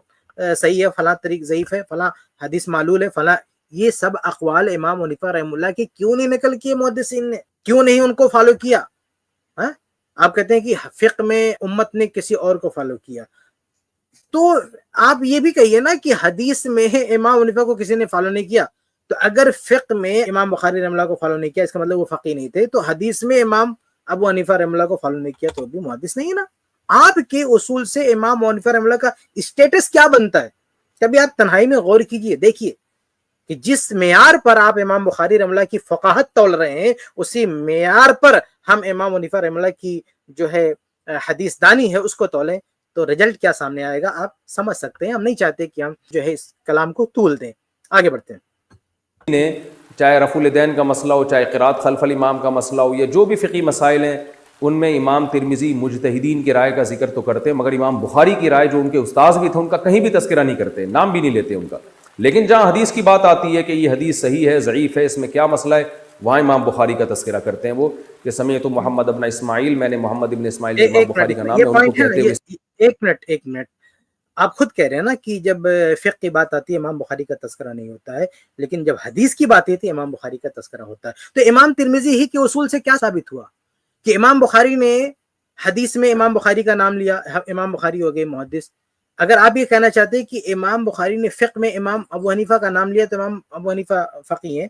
صحیح ہے، فلاں طریق ضعیف ہے، فلاں حدیث معلول ہے، فلاں، یہ سب اقوال امام حنیفہ رحم اللہ کے کیوں نہیں نقل کیے محدثین نے؟ کیوں نہیں ان کو فالو کیا؟ آپ کہتے ہیں کہ فقہ میں امت نے کسی اور کو فالو کیا، تو آپ یہ بھی کہیے نا کہ حدیث میں امام حنیفہ کو کسی نے فالو نہیں کیا، تو اگر فقہ میں امام بخاری رحم اللہ کو فالو نہیں کیا اس کا مطلب وہ فقیہ نہیں تھے، تو حدیث میں امام ابو حنیفہ رحم اللہ کو فالو نہیں کیا تو بھی محدث نہیں ہے نا؟ آپ کے اصول سے امام حنیفہ رحم اللہ کا اسٹیٹس کیا بنتا ہے؟ کبھی آپ تنہائی میں غور کیجئے، دیکھیے کہ جس معیار پر آپ امام بخاری رحم اللہ کی فقاہت تول رہے ہیں، اسی معیار پر ہم امام حنیفہ رحم اللہ کی جو ہے حدیث دانی ہے اس کو تولیں، تو رزلٹ کیا سامنے آئے گا آپ سمجھ سکتے ہیں۔ ہم نہیں چاہتے کہ ہم جو ہے اس کلام کو طول دیں، آگے بڑھتے ہیں۔ نے چاہے رفع الیدین کا مسئلہ ہو، چاہے قرات خلف الامام کا مسئلہ ہو، یا جو بھی فقہی مسائل ہیں ان میں امام ترمذی مجتہدین کی رائے کا ذکر تو کرتے ہیں، مگر امام بخاری کی رائے جو ان کے استاذ بھی تھے ان کا کہیں بھی تذکرہ نہیں کرتے، نام بھی نہیں لیتے ان کا۔ لیکن جہاں حدیث کی بات آتی ہے کہ یہ حدیث صحیح ہے، ضعیف ہے، اس میں کیا مسئلہ ہے، وہاں امام بخاری کا تذکرہ کرتے ہیں۔ وہ کہ سمیعت محمد ابن اسماعیل، میں نے محمد ابن اسماعیل جو امام بخاری کا نام ہے ان کو کہتے ہوئے۔ ایک منٹ، آپ خود کہہ رہے ہیں نا کہ جب فقہ کی بات آتی ہے امام بخاری کا تذکرہ نہیں ہوتا ہے، لیکن جب حدیث کی بات آتی ہے امام بخاری کا تذکرہ ہوتا ہے، تو امام ترمذی ہی کے اصول سے کیا ثابت ہوا کہ امام بخاری نے حدیث میں امام بخاری کا نام لیا، امام بخاری ہو گئے محدث، اگر آپ یہ کہنا چاہتے ہیں کہ امام بخاری نے فقہ میں امام ابو حنیفہ کا نام لیا تو امام ابو حنیفہ فقیہ ہیں،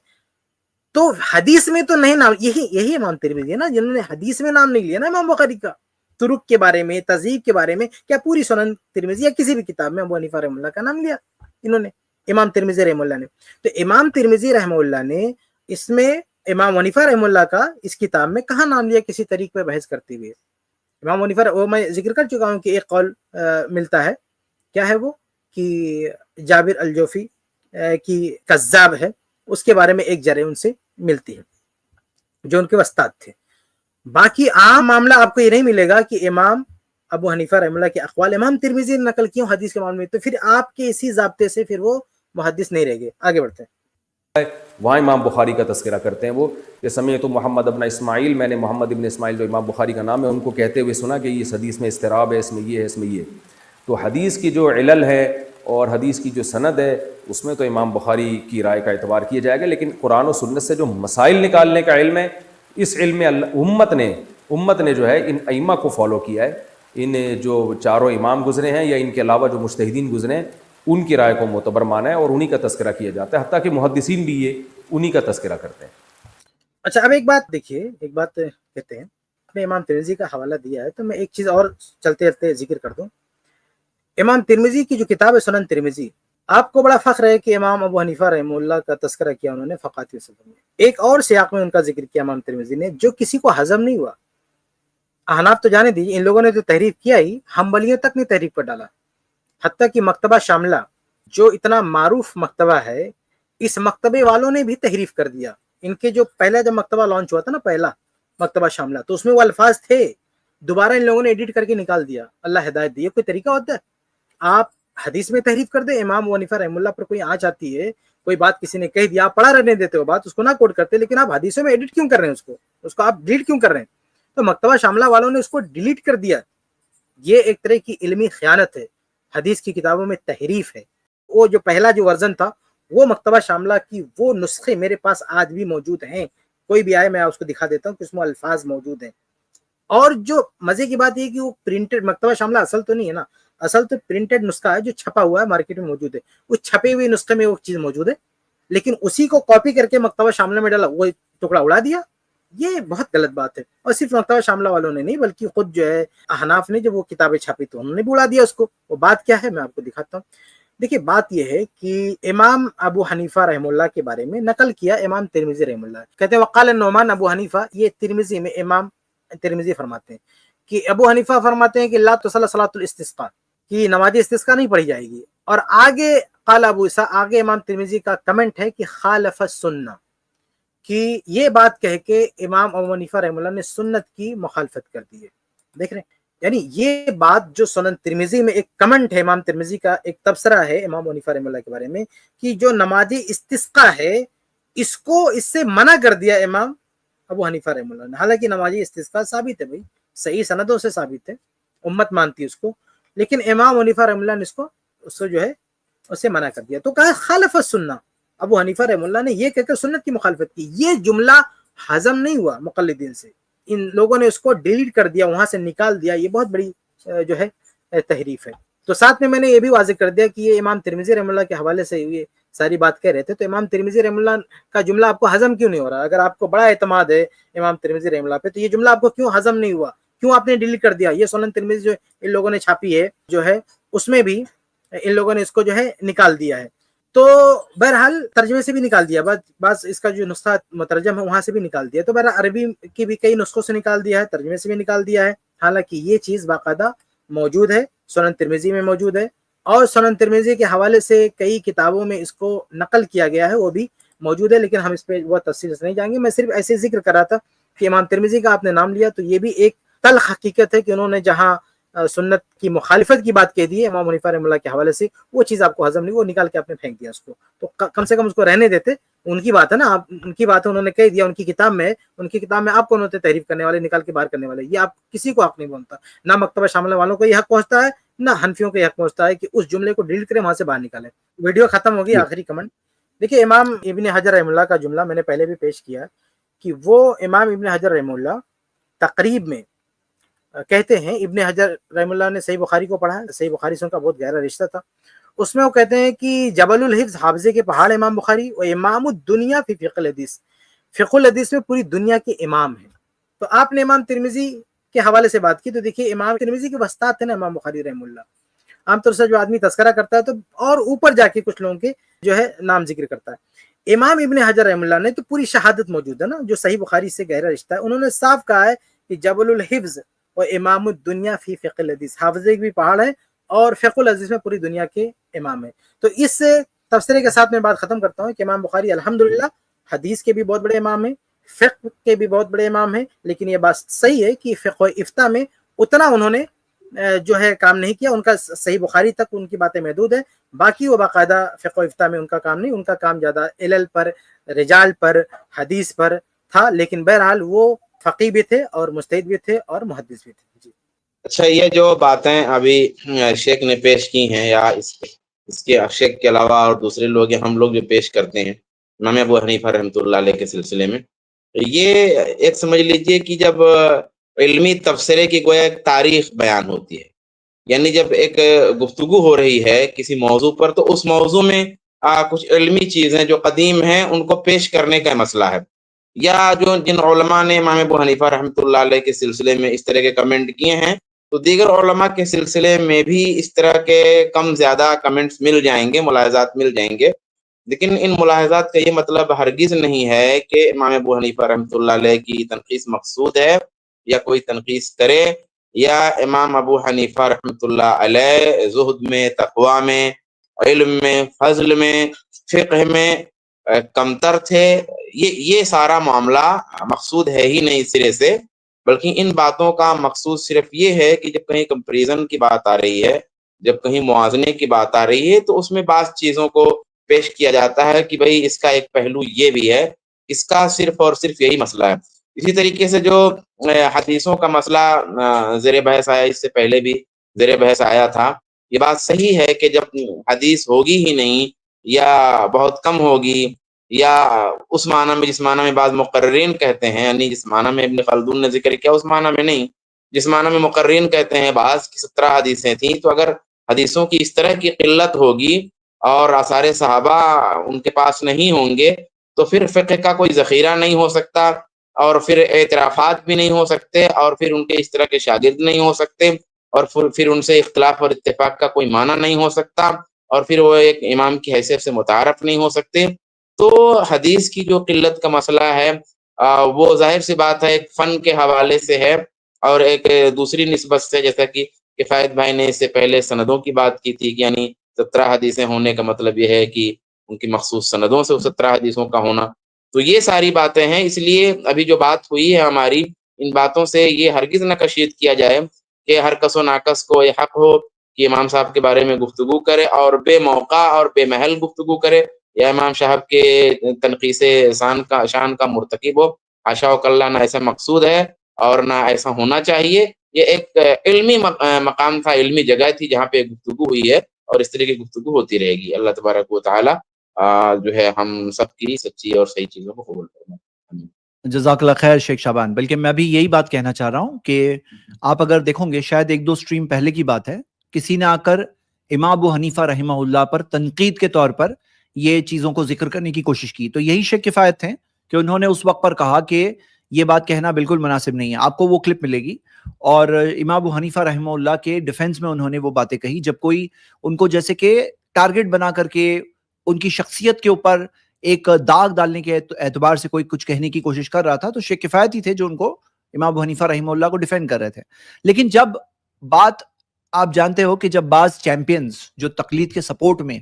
تو حدیث میں تو نہیں نام، یہی امام ترمذی ہے نا جنہوں نے حدیث میں نام نہیں لیا نا امام بخاری کا، طرق کے بارے میں، تہذیب کے بارے میں، کیا پوری سنن ترمذی یا کسی بھی کتاب میں ابو حنیفہ رحمہ اللہ کا نام لیا انہوں نے، امام ترمذی رحمہ اللہ نے؟ تو امام ترمذی رحمہ اللہ نے اس میں امام حنیفہ رحمہ اللہ کا اس کتاب میں کہاں نام لیا کسی طریق پہ بحث کرتے ہوئے؟ امام حنیفہ وہ میں ذکر کر چکا ہوں کہ ایک قول ملتا ہے، کیا ہے وہ، کہ جابر الجوفی کی کذاب ہے، اس کے بارے میں ایک جرح ان سے ملتی ہے جو ان کے استاد تھے۔ باقی عام معاملہ آپ کو یہ نہیں ملے گا کہ امام ابو حنیفہ رحمہ اللہ کے اقوال امام ترمذی نے نقل کیوں حدیث کے معاملے میں، تو پھر آپ کے اسی ضابطے سے پھر وہ محدث نہیں رہ گئے۔ آگے بڑھتے ہیں۔ وہاں امام بخاری کا تذکرہ کرتے ہیں وہ کہ سمیعت محمد ابن اسماعیل، میں نے محمد ابن اسماعیل جو امام بخاری کا نام ہے ان کو کہتے ہوئے سنا کہ اس حدیث میں اضطراب ہے، اس میں یہ ہے، اس میں یہ۔ تو حدیث کی جو علل ہے اور حدیث کی جو سند ہے اس میں تو امام بخاری کی رائے کا اعتبار کیا جائے گا، لیکن قرآن و سنت سے جو مسائل نکالنے کا علم ہے، اس علم میں امت نے جو ہے ان ائمہ کو فالو کیا ہے، ان جو چاروں امام گزرے ہیں یا ان کے علاوہ جو مجتہدین گزرے ہیں ان کی رائے کو معتبر مانا ہے اور انہی کا تذکرہ کیا جاتا ہے، حتیٰ کہ محدثین بھی یہ انہی کا تذکرہ کرتے ہیں۔ اچھا اب ایک بات دیکھیے، ایک بات کہتے ہیں، اپنے امام ترمذی کا حوالہ دیا ہے تو میں ایک چیز اور چلتے چلتے ذکر کر دوں۔ امام ترمذی کی جو کتاب ہے سنن ترمذی، آپ کو بڑا فخر ہے کہ امام ابو حنیفہ رحمہ اللہ کا تذکرہ کیا انہوں نے فقاہت الصدر میں، ایک اور سیاق میں ان کا ذکر کیا امام ترمذی نے جو کسی کو ہضم نہیں ہوا۔ احناف تو جانے دیجیے، ان لوگوں نے تو تحریف کیا ہی، حنبلیوں تک نے تحریف پر ڈالا، حتیٰ کہ مکتبہ شاملہ جو اتنا معروف مکتبہ ہے، اس مکتبے والوں نے بھی تحریف کر دیا۔ ان کے جو پہلا جب مکتبہ لانچ ہوا تھا نا، پہلا مکتبہ شاملہ، تو اس میں وہ الفاظ تھے، دوبارہ ان لوگوں نے ایڈٹ کر کے نکال دیا۔ اللہ ہدایت دی، کوئی طریقہ ہوتا ہے؟ آپ حدیث میں تحریف کر دیں، امام ابو حنیفہ رحمہ اللہ پر کوئی آنچ آتی ہے، کوئی بات کسی نے کہہ دیا، آپ پڑھا رہنے دیتے ہو بات، اس کو نہ کوٹ کرتے، لیکن آپ حدیثوں میں ایڈٹ کیوں کر رہے ہیں، اس کو آپ ڈیلیٹ کیوں کر رہے ہیں؟ تو مکتبہ شاملہ والوں نے اس کو ڈیلیٹ کر دیا۔ یہ ایک طرح کی علمی خیانت ہے، حدیث کی کتابوں میں تحریف ہے۔ وہ جو پہلا جو ورژن تھا، وہ مکتبہ شاملہ کی وہ نسخے میرے پاس آج بھی موجود ہیں، کوئی بھی آئے میں اس کو دکھا دیتا ہوں کہ اس میں الفاظ موجود ہیں۔ اور جو مزے کی بات یہ کہ وہ پرنٹڈ مکتبہ شاملہ اصل تو نہیں ہے نا، اصل تو پرنٹڈ نسخہ ہے جو چھپا ہوا ہے، مارکیٹ میں موجود ہے، اس چھپے ہوئے نسخے میں وہ چیز موجود ہے، لیکن اسی کو کاپی کر کے مکتبہ شاملہ میں ڈالا، وہ ٹکڑا اڑا دیا۔ یہ بہت غلط بات ہے، اور صرف مکتبہ شاملہ والوں نے نہیں بلکہ خود جو ہے احناف نے جب وہ کتابیں چھاپی تو انہوں نے بھی اڑا دیا اس کو۔ وہ بات کیا ہے میں آپ کو دکھاتا ہوں۔ دیکھیے بات یہ ہے کہ امام ابو حنیفہ رحمہ اللہ کے بارے میں نقل کیا امام ترمذی رحمہ اللہ، کہتے ہیں وقال النعمان ابو حنیفہ، یہ ترمذی میں امام ترمذی فرماتے ہیں کہ ابو حنیفہ فرماتے ہیں کہ لا تصلی صلاۃ الاستسقاء، کہ نماز استسقاء نہیں پڑھی جائے گی۔ اور آگے قال ابو عیسیٰ، آگے امام ترمذی کا کمنٹ ہے کہ خالف السنہ، کہ یہ بات کہہ کے امام ابو حنیفہ رحمہ اللہ نے سنت کی مخالفت کر دی ہے۔ دیکھ رہے ہیں، یعنی یہ بات جو سنن ترمذی میں ایک کمنٹ ہے، امام ترمذی کا ایک تبصرہ ہے امام ابو حنیفہ رحمہ اللہ کے بارے میں، کہ جو نمازی استسقاء ہے اس کو اس سے منع کر دیا امام ابو حنیفہ رحمہ اللہ نے، حالانکہ نمازی استسقاء ثابت ہے بھائی، صحیح سندوں سے ثابت ہے، امت مانتی ہے اس کو، لیکن امام حنیفہ رحمہ اللہ نے اس کو جو ہے اسے منع کر دیا۔ تو کہا خالف السنہ، ابو حنیفہ رحمہ اللہ نے یہ کہہ کر سنت کی مخالفت کی۔ یہ جملہ ہضم نہیں ہوا مقلدین سے، ان لوگوں نے اس کو ڈیلیٹ کر دیا، وہاں سے نکال دیا، یہ بہت بڑی جو ہے تحریف ہے۔ تو ساتھ میں نے یہ بھی واضح کر دیا کہ یہ امام ترمذی رحمہ اللہ کے حوالے سے یہ ساری بات کہہ رہے تھے، تو امام ترمذی رحمہ اللہ کا جملہ آپ کو ہضم کیوں نہیں ہو رہا؟ اگر آپ کو بڑا اعتماد ہے امام ترمذی رحمہ اللہ پہ، تو یہ جملہ آپ کو کیوں ہضم نہیں ہوا، کیوں آپ نے ڈیلیٹ کر دیا؟ یہ سنن ترمذی جو ان لوگوں نے چھاپی ہے جو ہے اس میں بھی ان لوگوں نے اس کو جو ہے نکال دیا ہے۔ تو بہرحال ترجمے سے بھی نکال دیا، بس اس کا جو نسخہ مترجم ہے وہاں سے بھی نکال دیا، تو بہرحال عربی کی بھی کئی نسخوں سے نکال دیا ہے، ترجمے سے بھی نکال دیا ہے، حالانکہ یہ چیز باقاعدہ موجود ہے، سنن ترمذی میں موجود ہے، اور سنن ترمذی کے حوالے سے کئی کتابوں میں اس کو نقل کیا گیا ہے، وہ بھی موجود ہے، لیکن ہم اس پہ وہ تفصیل سے نہیں جائیں گے۔ میں صرف ایسے ذکر کر رہا تھا کہ امام ترمذی کا آپ نے نام لیا تو یہ بھی ایک تلخ حقیقت ہے کہ انہوں نے جہاں سنت کی مخالفت کی بات کہہ دی ہے امام حنیفہ رحمہ اللہ کے حوالے سے، وہ چیز آپ کو ہضم نہیں، وہ نکال کے آپ نے پھینک دیا اس کو، تو کم سے کم اس کو رہنے دیتے۔ ان کی بات ہے نا، ان کی بات ہے، انہوں نے کہہ دیا، ان کی کتاب میں آپ کون ہوتے تحریف کرنے والے، نکال کے باہر کرنے والے؟ یہ آپ کسی کو حق نہیں بنتا، نہ مکتبہ شاملہ والوں کو یہ حق پہنچتا ہے، نہ حنفیوں کو یہ حق پہنچتا ہے کہ اس جملے کو ڈیلیٹ کریں، وہاں سے باہر نکالیں۔ ویڈیو ختم ہوگی، آخری کمنٹ دیکھیے، امام ابن حجر رحمہ اللہ کا جملہ میں نے پہلے بھی پیش کیا کہ وہ امام ابن حجر رحمہ اللہ تقریب میں کہتے ہیں ابن حجر رحم اللہ نے صحیح بخاری کو پڑھا، صحیح بخاری سے ان کا بہت گہرا رشتہ تھا، اس میں وہ کہتے ہیں کہ جبل الحفظ، حافظے کے پہاڑ امام بخاری، اور امام الدنیا فی فقہ الحدیث، فقہ الحدیث میں پوری دنیا کے امام ہیں۔ تو آپ نے امام ترمذی کے حوالے سے بات کی، تو دیکھیے امام ترمذی کے وسطات تھے نا امام بخاری رحم اللہ۔ عام طور سے جو آدمی تذکرہ کرتا ہے تو اور اوپر جا کے کچھ لوگوں کے جو ہے نام ذکر کرتا ہے۔ امام ابن حجر رحم اللہ نے تو پوری شہادت موجود ہے نا، جو صحیح بخاری سے گہرا رشتہ ہے، انہوں نے صاف کہا ہے کہ جبل الحفظ اور امام الدنیا فی فقہ الحدیث، حافظے کے بھی پہاڑ ہیں اور فقہ الحدیث میں پوری دنیا کے امام ہیں۔ تو اس تبصرے کے ساتھ میں بات ختم کرتا ہوں کہ امام بخاری الحمدللہ حدیث کے بھی بہت بڑے امام ہیں، فقہ کے بھی بہت بڑے امام ہیں، لیکن یہ بات صحیح ہے کہ فقہ و افتاء میں اتنا انہوں نے جو ہے کام نہیں کیا، ان کا صحیح بخاری تک ان کی باتیں محدود ہیں، باقی وہ باقاعدہ فقہ و افتاء میں ان کا کام نہیں، ان کا کام زیادہ علل پر، رجال پر، حدیث پر تھا، لیکن بہرحال وہ فقیہ بھی تھے اور مجتہد بھی تھے اور محدث بھی تھے۔ جی اچھا، یہ جو باتیں ابھی شیخ نے پیش کی ہیں، یا اس کے شیخ کے علاوہ اور دوسرے لوگ ہم لوگ جو پیش کرتے ہیں امام ابو حنیفہ رحمۃ اللہ علیہ کے سلسلے میں، یہ ایک سمجھ لیجئے کہ جب علمی تبصرے کی گویا ایک تاریخ بیان ہوتی ہے، یعنی جب ایک گفتگو ہو رہی ہے کسی موضوع پر، تو اس موضوع میں کچھ علمی چیزیں جو قدیم ہیں ان کو پیش کرنے کا مسئلہ ہے، یا جن علماء نے امام ابو حنیفہ رحمۃ اللہ علیہ کے سلسلے میں اس طرح کے کمنٹ کیے ہیں، تو دیگر علماء کے سلسلے میں بھی اس طرح کے کم زیادہ کمنٹس مل جائیں گے، ملاحظات مل جائیں گے، لیکن ان ملاحظات کا یہ مطلب ہرگز نہیں ہے کہ امام ابو حنیفہ رحمۃ اللہ علیہ کی تنقیص مقصود ہے یا کوئی تنقیص کرے، یا امام ابو حنیفہ رحمۃ اللہ علیہ زہد میں، تقوی میں، علم میں، فضل میں، فقہ میں کمتر تھے، یہ سارا معاملہ مقصود ہے ہی نہیں سرے سے، بلکہ ان باتوں کا مقصود صرف یہ ہے کہ جب کہیں کمپیریزن کی بات آ رہی ہے، جب کہیں موازنے کی بات آ رہی ہے، تو اس میں بعض چیزوں کو پیش کیا جاتا ہے کہ بھئی اس کا ایک پہلو یہ بھی ہے، اس کا صرف اور صرف یہی مسئلہ ہے۔ اسی طریقے سے جو حدیثوں کا مسئلہ زیر بحث آیا، اس سے پہلے بھی زیر بحث آیا تھا، یہ بات صحیح ہے کہ جب حدیث ہوگی ہی نہیں یا بہت کم ہوگی، یا اس معنی میں جس معنی میں بعض مقررین کہتے ہیں، یعنی جس معنی میں ابن خلدون نے ذکر کیا اس معنی میں نہیں، جس معنی میں مقررین کہتے ہیں بعض کی 17 حدیثیں تھیں، تو اگر حدیثوں کی اس طرح کی قلت ہوگی اور آثار صحابہ ان کے پاس نہیں ہوں گے، تو پھر فقہ کا کوئی ذخیرہ نہیں ہو سکتا، اور پھر اعترافات بھی نہیں ہو سکتے، اور پھر ان کے اس طرح کے شاگرد نہیں ہو سکتے، اور پھر ان سے اختلاف اور اتفاق کا کوئی معنی نہیں ہو سکتا، اور پھر وہ ایک امام کی حیثیت سے متعارف نہیں ہو سکتے۔ تو حدیث کی جو قلت کا مسئلہ ہے وہ ظاہر سی بات ہے ایک فن کے حوالے سے ہے، اور ایک دوسری نسبت سے، جیسا کہ کفایت بھائی نے اس سے پہلے سندوں کی بات کی تھی کہ یعنی 17 حدیثیں ہونے کا مطلب یہ ہے کہ ان کی مخصوص سندوں سے 17 حدیثوں کا ہونا، تو یہ ساری باتیں ہیں۔ اس لیے ابھی جو بات ہوئی ہے ہماری، ان باتوں سے یہ ہرگز نہ کشید کیا جائے کہ ہر کس و ناکس کو یہ حق ہو کہ امام صاحب کے بارے میں گفتگو کرے اور بے موقع اور بے محل گفتگو کرے، یا امام صاحب کے تنقیص شان کا مرتکب ہو۔ حاشا وکلا، نہ ایسا مقصود ہے اور نہ ایسا ہونا چاہیے۔ یہ ایک علمی مقام تھا، علمی جگہ تھی جہاں پہ گفتگو ہوئی ہے، اور اس طرح کی گفتگو ہوتی رہے گی۔ اللہ تبارک و تعالی جو ہے ہم سب کی سچی اور صحیح چیزوں کو قبول کرنا۔ جزاک اللہ خیر شیخ شعبان۔ بلکہ میں بھی یہی بات کہنا چاہ رہا ہوں کہ آپ اگر دیکھو گے، شاید 1-2 سٹریم پہلے کی بات ہے، کسی نے آ کر امام ابو حنیفہ رحمہ اللہ پر تنقید کے طور پر یہ چیزوں کو ذکر کرنے کی کوشش کی، تو یہی شیخ کفایت تھے کہ انہوں نے اس وقت پر کہا کہ یہ بات کہنا بالکل مناسب نہیں ہے۔ آپ کو وہ کلپ ملے گی، اور امام ابو حنیفہ رحمہ اللہ کے ڈیفینس میں انہوں نے وہ باتیں کہی، جب کوئی ان کو جیسے کہ ٹارگٹ بنا کر کے ان کی شخصیت کے اوپر ایک داغ ڈالنے کے اعتبار سے کوئی کچھ کہنے کی کوشش کر رہا تھا، تو شیخ کفایت ہی تھے جو ان کو، امام ابو حنیفہ رحمہ اللہ کو ڈیفینڈ کر رہے تھے۔ لیکن جب بات، آپ جانتے ہو کہ جب بعض چیمپئنز جو تقلید کے سپورٹ میں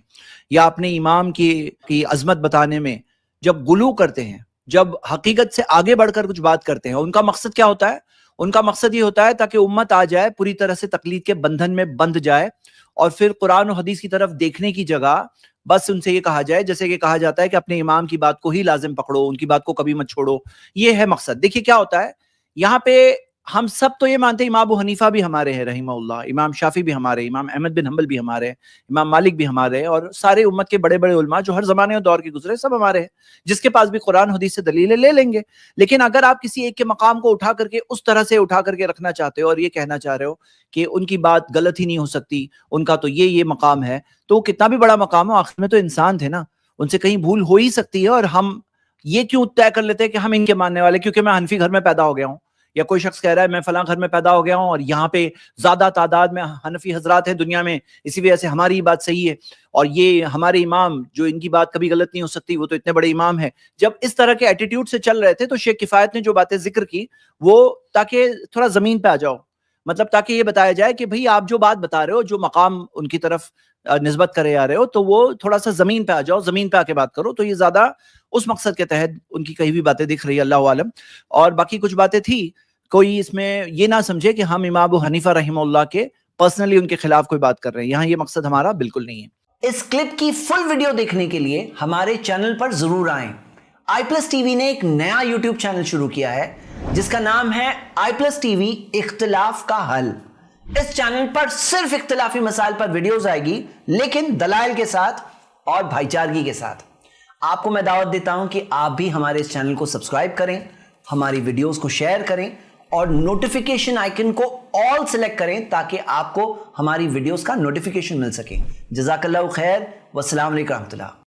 یا اپنے امام کی عظمت بتانے میں جب غلو کرتے ہیں، جب حقیقت سے آگے بڑھ کر کچھ بات کرتے ہیں، ان کا مقصد کیا ہوتا ہے؟ ان کا مقصد یہ ہوتا ہے تاکہ امت آ جائے، پوری طرح سے تقلید کے بندھن میں بندھ جائے، اور پھر قرآن و حدیث کی طرف دیکھنے کی جگہ بس ان سے یہ کہا جائے، جیسے کہ کہا جاتا ہے کہ اپنے امام کی بات کو ہی لازم پکڑو، ان کی بات کو کبھی مت چھوڑو۔ یہ ہے مقصد۔ دیکھیے کیا ہوتا ہے یہاں پہ، ہم سب تو یہ مانتے ہیں امام ابو حنیفہ بھی ہمارے ہیں رحمہ اللہ، امام شافعی بھی ہمارے، امام احمد بن حنبل بھی ہمارے ہیں، امام مالک بھی ہمارے ہیں، اور سارے امت کے بڑے بڑے علماء جو ہر زمانے اور دور کے گزرے سب ہمارے ہیں، جس کے پاس بھی قرآن حدیث سے دلیلیں لے لیں گے۔ لیکن اگر آپ کسی ایک کے مقام کو اٹھا کر کے اس طرح سے اٹھا کر کے رکھنا چاہتے ہو اور یہ کہنا چاہ رہے ہو کہ ان کی بات غلط ہی نہیں ہو سکتی، ان کا تو یہ مقام ہے، تو وہ کتنا بھی بڑا مقام ہو آخر میں تو انسان تھے نا، ان سے کہیں بھول ہو ہی سکتی ہے۔ اور ہم یہ کیوں طے کر لیتے ہیں کہ ہم ان کے ماننے والے کیونکہ میں حنفی گھر میں پیدا ہو گیا ہوں، یا کوئی شخص کہہ رہا ہے میں فلاں گھر میں پیدا ہو گیا ہوں اور یہاں پہ زیادہ تعداد میں حنفی حضرات ہیں دنیا میں، اسی وجہ سے ہماری بات صحیح ہے، اور یہ ہمارے امام جو ان کی بات کبھی غلط نہیں ہو سکتی وہ تو اتنے بڑے امام ہیں۔ جب اس طرح کے ایٹیٹیوڈ سے چل رہے تھے تو شیخ کفایت نے جو باتیں ذکر کی وہ تاکہ تھوڑا زمین پہ آ جاؤ، مطلب تاکہ یہ بتایا جائے کہ بھئی آپ جو بات بتا رہے ہو، جو مقام ان کی طرف نسبت کرے آ رہے ہو، تو وہ تھوڑا سا زمین پہ آ جاؤ، زمین پہ آ کے بات کرو۔ تو یہ زیادہ اس مقصد کے تحت ان کی کئی بھی باتیں دکھ رہی ہے، اللہ عالم۔ اور باقی کچھ باتیں تھی، کوئی اس میں یہ نہ سمجھے کہ ہم امام ابو حنیفہ رحمہ اللہ کے پرسنلی ان کے خلاف کوئی بات کر رہے ہیں، یہاں یہ مقصد ہمارا بالکل نہیں ہے۔ اس کلپ کی فل ویڈیو دیکھنے کے لیے ہمارے چینل پر ضرور آئیں۔ آئی پلس ٹی وی نے ایک نیا یوٹیوب چینل شروع کیا ہے جس کا نام ہے آئی پلس ٹی وی اختلاف کا حل۔ اس چینل پر صرف اختلافی مسائل پر ویڈیوز آئے گی، لیکن دلائل کے ساتھ اور بھائی چارگی کے ساتھ۔ آپ کو میں دعوت دیتا ہوں کہ آپ بھی ہمارے اس چینل کو سبسکرائب کریں، ہماری ویڈیوز کو شیئر کریں اور نوٹیفیکیشن آئیکن کو آل سلیکٹ کریں تاکہ آپ کو ہماری ویڈیوز کا نوٹیفیکیشن مل سکے۔ جزاک اللہ خیر، والسلام علیکم ورحمۃ اللہ۔